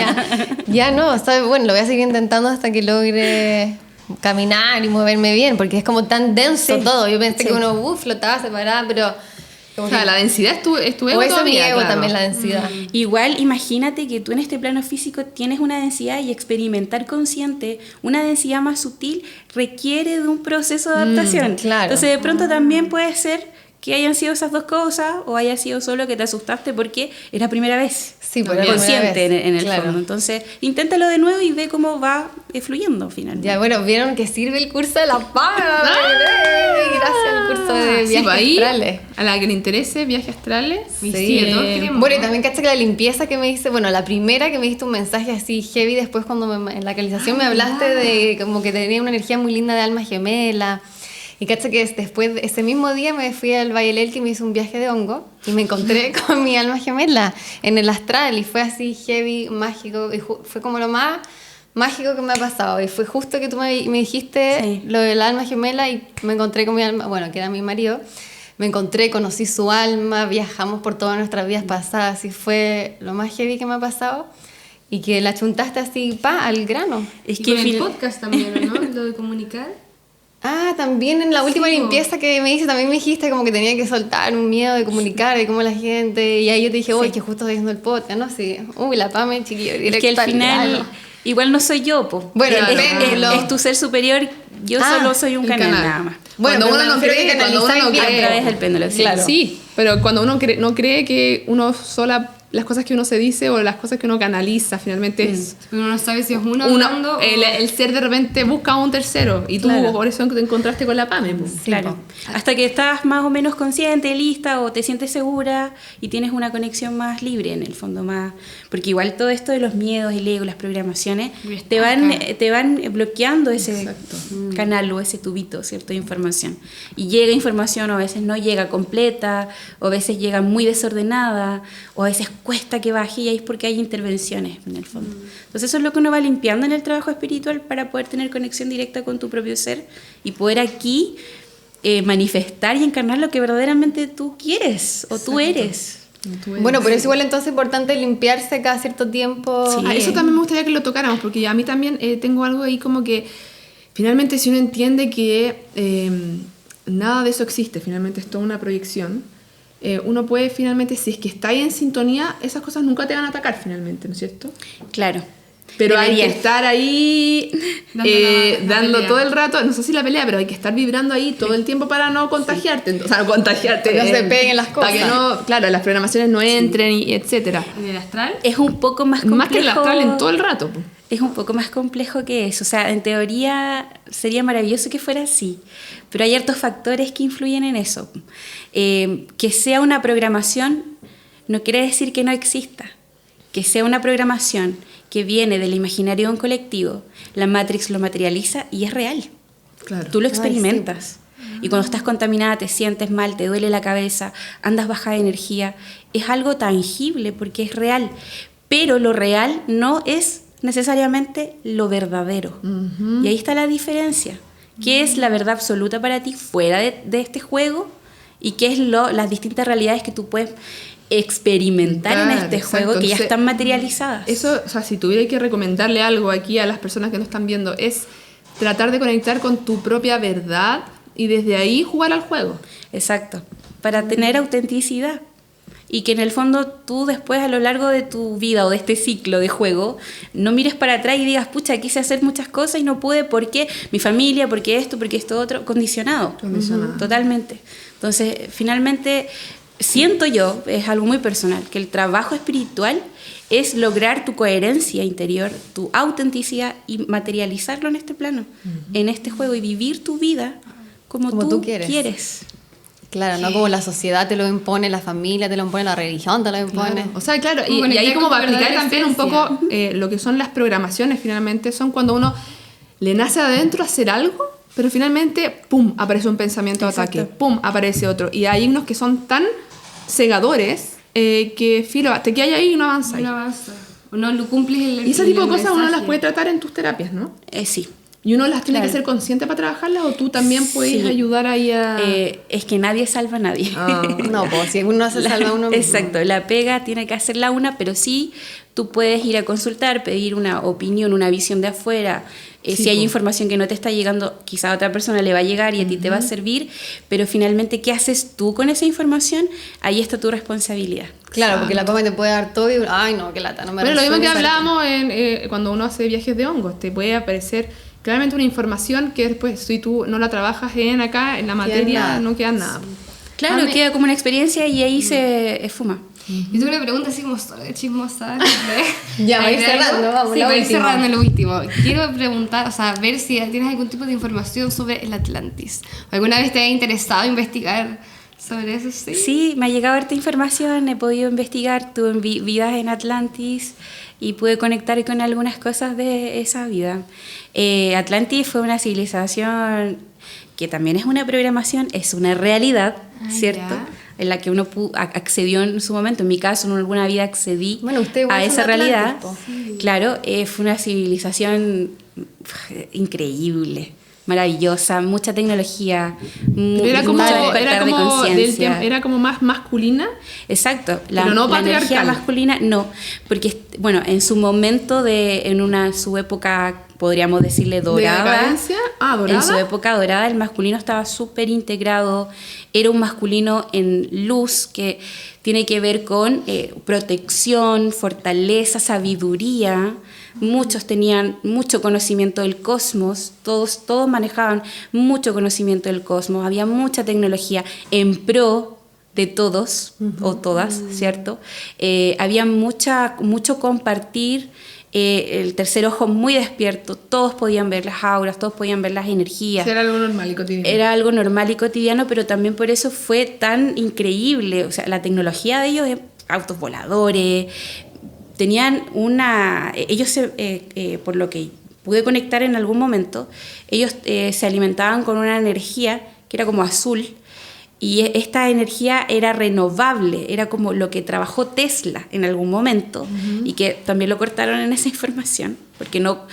ya no, está bueno, lo voy a seguir intentando hasta que logre caminar y moverme bien, porque es como tan denso Sí. todo. Yo pensé Sí. que uno flotaba, se paraba, pero... O sea, la densidad es tu ego o eso es mi todavía, ego claro. también, la densidad. Igual, imagínate que tú en este plano físico tienes una densidad y experimentar consciente una densidad más sutil requiere de un proceso de adaptación. claro. Entonces, de pronto también puede ser que hayan sido esas dos cosas o haya sido solo que te asustaste porque es la primera vez. Sí, pues, era la consciente primera vez, en el claro. fondo. Entonces, inténtalo de nuevo y ve cómo va fluyendo finalmente. Ya, bueno, vieron que sirve el curso de la paz. Gracias al curso de Sí, viajes pues ahí, astrales. a la que le interese viajes astrales. Sí, todos queremos. Bueno, y también caché que la limpieza que me hice, bueno, la primera que me diste un mensaje así heavy, después cuando en la canalización me hablaste de como que tenía una energía muy linda de alma gemela. Y caché que después, ese mismo día me fui al Valle que me hice un viaje de hongo y me encontré con mi alma gemela en el astral y fue así heavy, mágico, y fue como lo más mágico que me ha pasado. Y fue justo que tú me dijiste Sí. lo del alma gemela y me encontré con mi alma, bueno, que era mi marido. Me encontré, conocí su alma, viajamos por todas nuestras vidas pasadas y fue lo más heavy que me ha pasado y que la chuntaste así, al grano. Es Y que con el fin- podcast también, ¿no? Lo de comunicar. También en la última Sí, limpieza que me hice, también me dijiste como que tenía que soltar un miedo de comunicar, de cómo la gente, y ahí yo te dije, uy, que justo estoy haciendo el podcast, ¿no? Sí. Uy, la Pame, chiquillo, Es directo que al final, grano. igual no soy yo, po. Bueno, es, el péndulo. es tu ser superior, yo solo soy un el canal, canal. nada más. Bueno, Cuando pero uno me no refiero cree, que cuando uno no canalizáis cree. bien. A través del péndulo, sí. Claro. Sí, pero cuando uno no cree que uno sola, las cosas que uno se dice o las cosas que uno canaliza, finalmente es Uno no sabe si es uno hablando o... el ser de repente busca a un tercero y tú Claro. por eso te encontraste con la Pame. Pues. Claro. Hasta que estás más o menos consciente, lista o te sientes segura y tienes una conexión más libre en el fondo, más porque igual todo esto de los miedos, el ego, las programaciones te van bloqueando ese canal o ese tubito, ¿cierto? De información. Y llega información o a veces no llega completa, o a veces llega muy desordenada, o a veces cuesta que baje y ahí es porque hay intervenciones en el fondo. Entonces eso es lo que uno va limpiando en el trabajo espiritual para poder tener conexión directa con tu propio ser y poder aquí manifestar y encarnar lo que verdaderamente tú quieres o tú eres. Bueno, pero es igual entonces importante limpiarse cada cierto tiempo. Sí. Eso también me gustaría que lo tocáramos, porque a mí también tengo algo ahí como que finalmente si uno entiende que nada de eso existe, finalmente es toda una proyección, uno puede finalmente, si es que está ahí en sintonía, esas cosas nunca te van a atacar finalmente, ¿no es cierto? Claro. Pero Debería. hay que estar ahí Dando la dando pelea. todo el rato, no sé si la pelea, pero hay que estar vibrando ahí todo el tiempo para no contagiarte. O sea, no contagiarte. Para que no se peguen las Para que cosas. no, claro, las programaciones no entren, y etcétera. ¿En el astral? Es un poco más complejo. Más que el astral en todo el rato. Po. Es un poco más complejo que eso. O sea, en teoría sería maravilloso que fuera así, pero hay hartos factores que influyen en eso. Que sea una programación no quiere decir que no exista. Que sea una programación que viene del imaginario de un colectivo, la Matrix lo materializa y es real. Claro. Tú lo Ay, experimentas. Y cuando estás contaminada, te sientes mal, te duele la cabeza, andas baja de energía. Es algo tangible porque es real. Pero lo real no es necesariamente lo verdadero. Y ahí está la diferencia. ¿Qué es la verdad absoluta para ti fuera de este juego? ¿Y qué es las distintas realidades que tú puedes experimentar en Claro, este exacto. juego que ya Entonces, están materializadas? Eso, o sea, si tuviera que recomendarle algo aquí a las personas que nos están viendo, es tratar de conectar con tu propia verdad y desde ahí jugar al juego. Exacto, para tener autenticidad y que en el fondo tú después a lo largo de tu vida o de este ciclo de juego no mires para atrás y digas, pucha, quise hacer muchas cosas y no pude, ¿por qué? Mi familia, porque esto otro, condicionado. Totalmente. Entonces, finalmente, siento yo, es algo muy personal, que el trabajo espiritual es lograr tu coherencia interior, tu autenticidad y materializarlo en este plano, en este juego y vivir tu vida como tú quieres. Claro, no como la sociedad te lo impone, la familia te lo impone, la religión te lo impone. O sea, claro, y Conectar ahí con como tu para aplicar verdadera también un esencia. poco lo que son las programaciones finalmente, son cuando uno le nace adentro hacer algo, pero finalmente, pum, aparece un pensamiento de Exacto. ataque, pum, aparece otro. Y hay unos que son tan cegadores que, filo, te quedas ahí y no avanzas. No avanza. O no lo cumples el Y ese tipo de cosas uno mensaje. las puede tratar en tus terapias, ¿no? Sí. Y uno las tiene Claro. que ser consciente para trabajarlas o tú también puedes Sí. ayudar ahí a... Es que nadie salva a nadie. No, pues si uno se salva a uno mismo. Exacto, la pega tiene que hacerla una, pero sí tú puedes ir a consultar, pedir una opinión, una visión de afuera. Sí, si hay po. información que no te está llegando, quizá a otra persona le va a llegar y a ti te va a servir, pero finalmente, ¿qué haces tú con esa información? Ahí está tu responsabilidad. Claro, porque la Pame te puede dar todo y ay no, qué lata, no me Bueno, lo mismo que resuelve. hablábamos cuando uno hace viajes de hongos, te puede aparecer claramente una información que después, si tú no la trabajas acá, en la materia, nada. no queda nada. Claro, Mami. queda como una experiencia y ahí se esfuma. Yo tengo una pregunta así como chismosa. Ya, va a ir ¿Hay algo? cerrando, vamos, Sí, la va a ir última. cerrando lo último. Quiero preguntar, o sea, ver si tienes algún tipo de información sobre el Atlantis. ¿Alguna vez te ha interesado investigar sobre eso? Sí. Sí, me ha llegado harta información, he podido investigar, tuve vidas en Atlantis y pude conectar con algunas cosas de esa vida. Atlantis fue una civilización que también es una programación, es una realidad, ¿cierto? ya. En la que uno accedió en su momento. En mi caso, en alguna vida accedí Bueno, usted igual a son esa de Atlantis, realidad. po. Claro, fue una civilización increíble, maravillosa, mucha tecnología, Era como, mucho despertar de conciencia. era como más masculina. Exacto, Pero no la energía patriarcal. masculina no, porque bueno, en su momento su época podríamos decirle, dorada. ¿De decadencia? ¿Dorada? En su época dorada el masculino estaba súper integrado, era un masculino en luz que tiene que ver con protección, fortaleza, sabiduría. Muchos tenían mucho conocimiento del cosmos, todos manejaban mucho conocimiento del cosmos, había mucha tecnología en pro de todos o todas, ¿cierto? Había mucho compartir, el tercer ojo muy despierto, todos podían ver las auras, todos podían ver las energías. Era algo normal y cotidiano. Era algo normal y cotidiano, pero también por eso fue tan increíble. O sea, la tecnología de ellos, autos voladores, tenían ellos por lo que pude conectar en algún momento, ellos se alimentaban con una energía que era como azul, y esta energía era renovable, era como lo que trabajó Tesla en algún momento, y que también lo cortaron en esa información, porque no,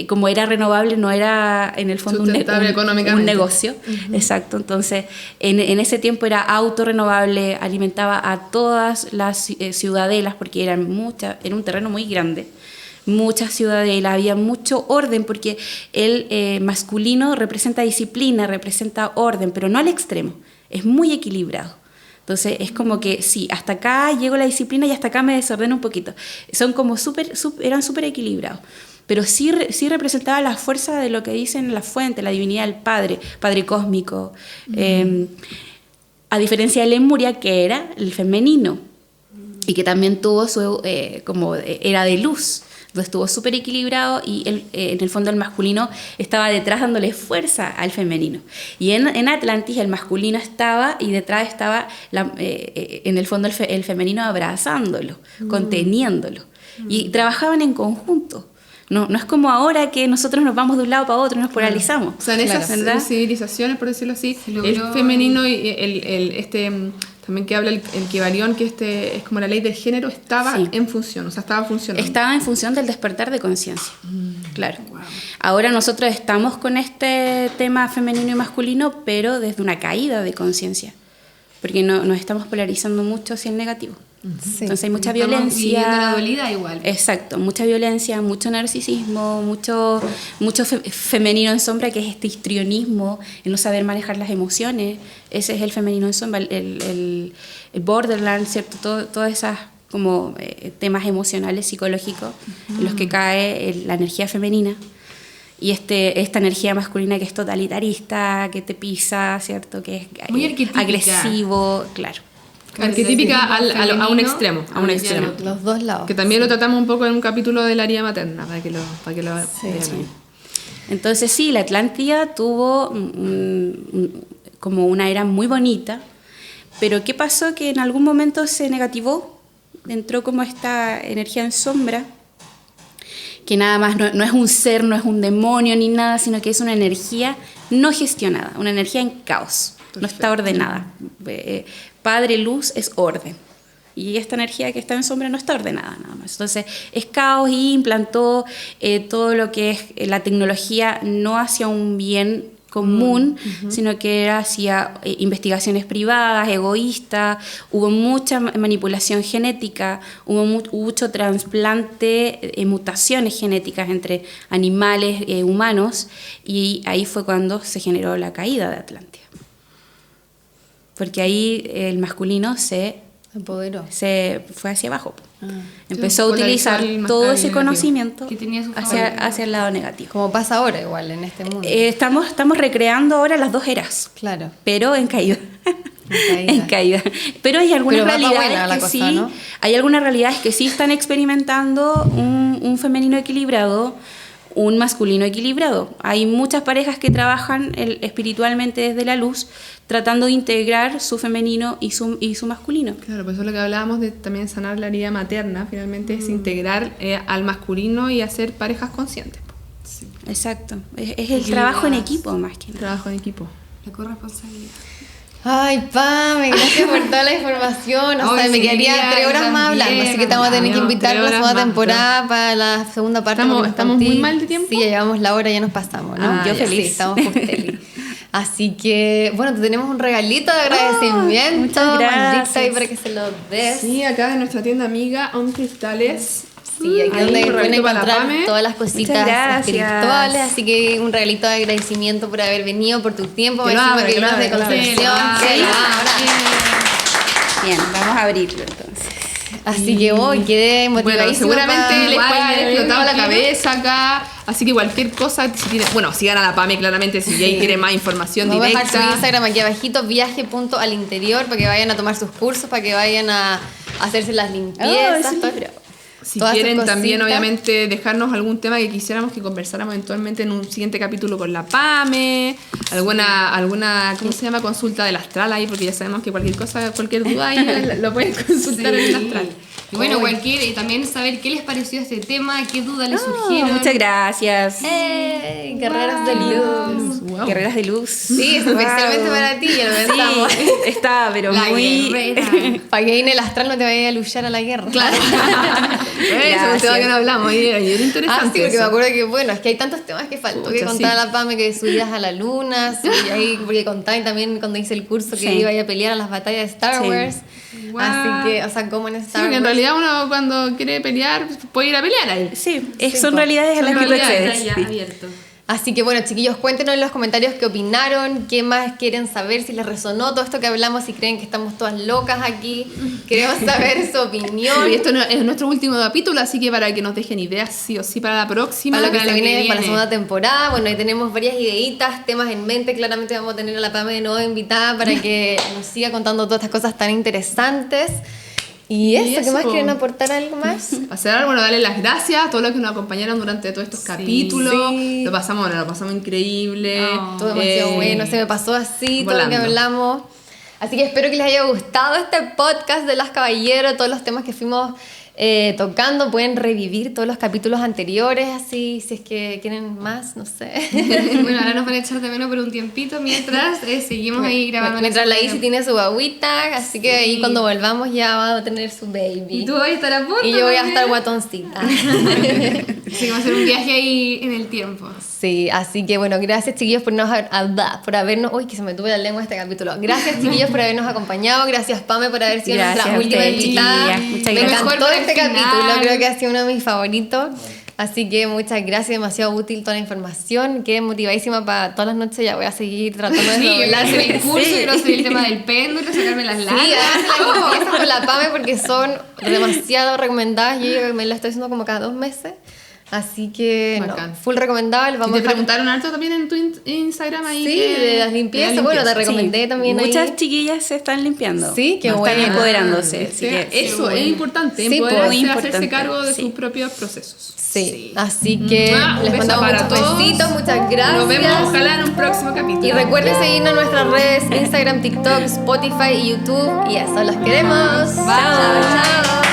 como era renovable, no era en el fondo un negocio. Exacto, entonces en ese tiempo era autorrenovable, alimentaba a todas las ciudadelas, porque era un terreno muy grande, muchas ciudadelas, había mucho orden, porque el masculino representa disciplina, representa orden, pero no al extremo, es muy equilibrado. Entonces es como que sí, hasta acá llego la disciplina y hasta acá me desordeno un poquito. Son como eran súper equilibrados. Pero sí representaba la fuerza de lo que dicen la fuente, la divinidad del Padre cósmico. A diferencia de Lemuria, que era el femenino, y que también tuvo era de luz. Entonces estuvo súper equilibrado, y en el fondo el masculino estaba detrás dándole fuerza al femenino. Y en Atlantis el masculino estaba, y detrás estaba en el fondo el femenino abrazándolo, conteniéndolo. Y trabajaban en conjunto. No es como ahora que nosotros nos vamos de un lado para otro y nos polarizamos. O sea, en esas civilizaciones, por decirlo así, el femenino y también que habla el Kybalión, que es como la ley del género, estaba en función, o sea, estaba funcionando. Estaba en función del despertar de conciencia, claro. Wow. Ahora nosotros estamos con este tema femenino y masculino, pero desde una caída de conciencia, porque nos estamos polarizando mucho hacia el negativo. Sí. Entonces hay mucha violencia. La dualidad igual. Exacto, mucha violencia, mucho narcisismo, mucho femenino en sombra, que es este histrionismo, el no saber manejar las emociones. Ese es el femenino en sombra, el borderline, ¿cierto? Todas esas como temas emocionales, psicológicos, en los que cae la energía femenina. Y esta energía masculina que es totalitarista, que te pisa, ¿cierto? Que es muy agresivo, claro. Arquetípica a un extremo. Los dos lados. Que también lo tratamos un poco en un capítulo de la herida materna, para que lo vean. Entonces sí, la Atlántida tuvo como una era muy bonita, pero ¿qué pasó? Que en algún momento se negativó, entró como esta energía en sombra, que nada más no es un ser, no es un demonio ni nada, sino que es una energía no gestionada, una energía en caos. Perfecto. No está ordenada. Padre Luz es orden. Y esta energía que está en sombra no está ordenada nada más. Entonces es caos, y implantó todo lo que es la tecnología no hacia un bien común, sino que era hacia investigaciones privadas, egoístas. Hubo mucha manipulación genética, hubo mucho trasplante, mutaciones genéticas entre animales humanos, y ahí fue cuando se generó la caída de Atlántida. Porque ahí el masculino se fue hacia abajo. Empezó a utilizar todo ese conocimiento que tenía hacia el lado negativo. Como pasa ahora igual en este mundo. Estamos recreando ahora las dos eras. Claro. Pero en caída. En caída. Pero hay algunas realidades que sí, ¿no? Hay algunas realidades que sí están experimentando un femenino equilibrado, un masculino equilibrado. Hay muchas parejas que trabajan espiritualmente desde la luz, tratando de integrar su femenino y su masculino. Claro, pues eso es lo que hablábamos de también sanar la herida materna, finalmente es integrar al masculino y hacer parejas conscientes. Sí. Exacto, es el trabajo en equipo más que nada. Trabajo en equipo. La corresponsabilidad. Ay, Pame, gracias por toda la información. O sea, me quedaría 3 horas más hablando, así que te vamos a tener que invitar la segunda temporada para la segunda parte. ¿Estamos muy mal de tiempo? Sí, ya llevamos la hora, ya nos pasamos, ¿no? Yo feliz. Sí, estamos por tele. Así que, bueno, te tenemos un regalito de agradecimiento. Muchas gracias. Maldita, ahí para que se lo des. Sí, acá de nuestra tienda amiga On Cristales. Sí, aquí Ahí, donde un pueden regalito para la encontrar Pame. todas las cositas Muchas gracias. espirituales, así que un regalito de agradecimiento por haber venido, por tu tiempo, Que lo encima abra, que que lo ibas de abra, que lo abra. Concepción. Sí, Sí, ahora. Bien, vamos a abrirlo entonces. Así que hoy quedé motivadísima. Bueno, seguramente pa- les puede haber Guay, explotado la ¿quién? cabeza acá. Así que cualquier cosa, si tiene, bueno, sigan a la Pame claramente si ahí quiere más información Vamos a dejar su directa. Instagram aquí abajito, viaje.alinterior, para que vayan a tomar sus cursos, para que vayan a hacerse las limpiezas, Oh, sí. todo. Si Todas quieren esas también, cositas. obviamente, dejarnos algún tema que quisiéramos que conversáramos eventualmente en un siguiente capítulo con la Pame, alguna ¿cómo se llama? Consulta del astral ahí, porque ya sabemos que cualquier cosa, cualquier duda ahí lo pueden consultar en el astral. Y bueno, Uy. también saber qué les pareció este tema, qué dudas les Oh, surgieron. muchas gracias. Guerreras de luz. Wow. Guerreras de luz. Sí, es especialmente Wow. para ti, ya lo pensamos. Sí, está, pero La muy... guerrera. Para que en el astral no te vaya a luchar a la guerra. Claro. Eso es un tema que no hablamos ayer, era interesante. Ah, sí, porque eso. me acuerdo que, bueno, es que hay tantos temas que faltó que Pucha, contar sí. a la Pame, que subías a la luna, ahí, porque contáis también cuando hice el curso que Sí. iba a pelear a las batallas de Star Sí. Wars. Guau. Así que, o sea, como en Sí, Star porque en Wars. realidad uno cuando quiere pelear puede ir a pelear ahí. Sí, Sí, son po. realidades a las que tú Realidad, accedes. ya sí. abierto. Así que bueno, chiquillos, cuéntenos en los comentarios qué opinaron, qué más quieren saber, si les resonó todo esto que hablamos, si creen que estamos todas locas aquí. Queremos saber su opinión. Y esto no- es nuestro último capítulo, así que para que nos dejen ideas sí o sí para la próxima. Para lo que Para se lo que viene para la viene. segunda temporada. Bueno, ahí tenemos varias ideitas, temas en mente. Claramente vamos a tener a la Pame de nuevo invitada para que nos siga contando todas estas cosas tan interesantes. Y eso, ¿qué más eso. quieren aportar? ¿Algo más? Hacer, bueno, darle las gracias a todos los que nos acompañaron durante todos estos capítulos. Sí. Lo pasamos increíble. Todo demasiado bueno, se me pasó así, todo lo volando. que hablamos. Así que espero que les haya gustado este podcast de Las Caballeros, todos los temas que fuimos tocando. Pueden revivir todos los capítulos anteriores, así, si es que quieren más, no sé. Bueno, ahora nos van a echar de menos por un tiempito mientras seguimos ahí grabando. Mientras la segunda Isi tiene su agüita, así que ahí cuando volvamos ya va a tener su baby. Y tú vas a estar a punto. Y yo voy a también. estar guatoncita. Así que va a ser un viaje ahí en el tiempo. Sí, así que bueno, gracias chiquillos por habernos... Uy, que se me tuve la lengua este capítulo. Gracias chiquillos por habernos acompañado. Gracias Pame por haber sido Gracias nuestra a última ustedes, invitada. chiquillas. Muchas Me gracias. encantó Mejor para este el final. capítulo, creo que ha sido uno de mis favoritos. Así que muchas gracias, demasiado útil toda la información. Quedé motivadísima para todas las noches, ya voy a seguir tratando de Sí, yo quiero doblar. hacer el curso, Sí. quiero hacer el tema del péndulo, sacarme las Sí, lanas. háganse la limpieza con la Pame porque son demasiado recomendadas. Yo me la estoy haciendo como cada 2 meses. Así que, no, Bacán. full recomendable. Y Vamos te a dejar... preguntaron harto también en tu Instagram ahí. Sí, que- de las limpiezas. de las Bueno, te limpiezas. recomendé también ahí. Muchas chiquillas se están limpiando. Sí, qué Están bueno. empoderándose. Así Sí, que, eso es importante, Sí, empoderarse, muy hacerse importante, cargo de sí. sus propios procesos. Sí, así que Un les beso mandamos para muchos todos. besitos, muchas gracias. Nos vemos ojalá en un próximo capítulo. Y recuerden seguirnos en nuestras redes, Instagram, TikTok, Spotify y YouTube. Y eso, los queremos. Bye. Chao, chao.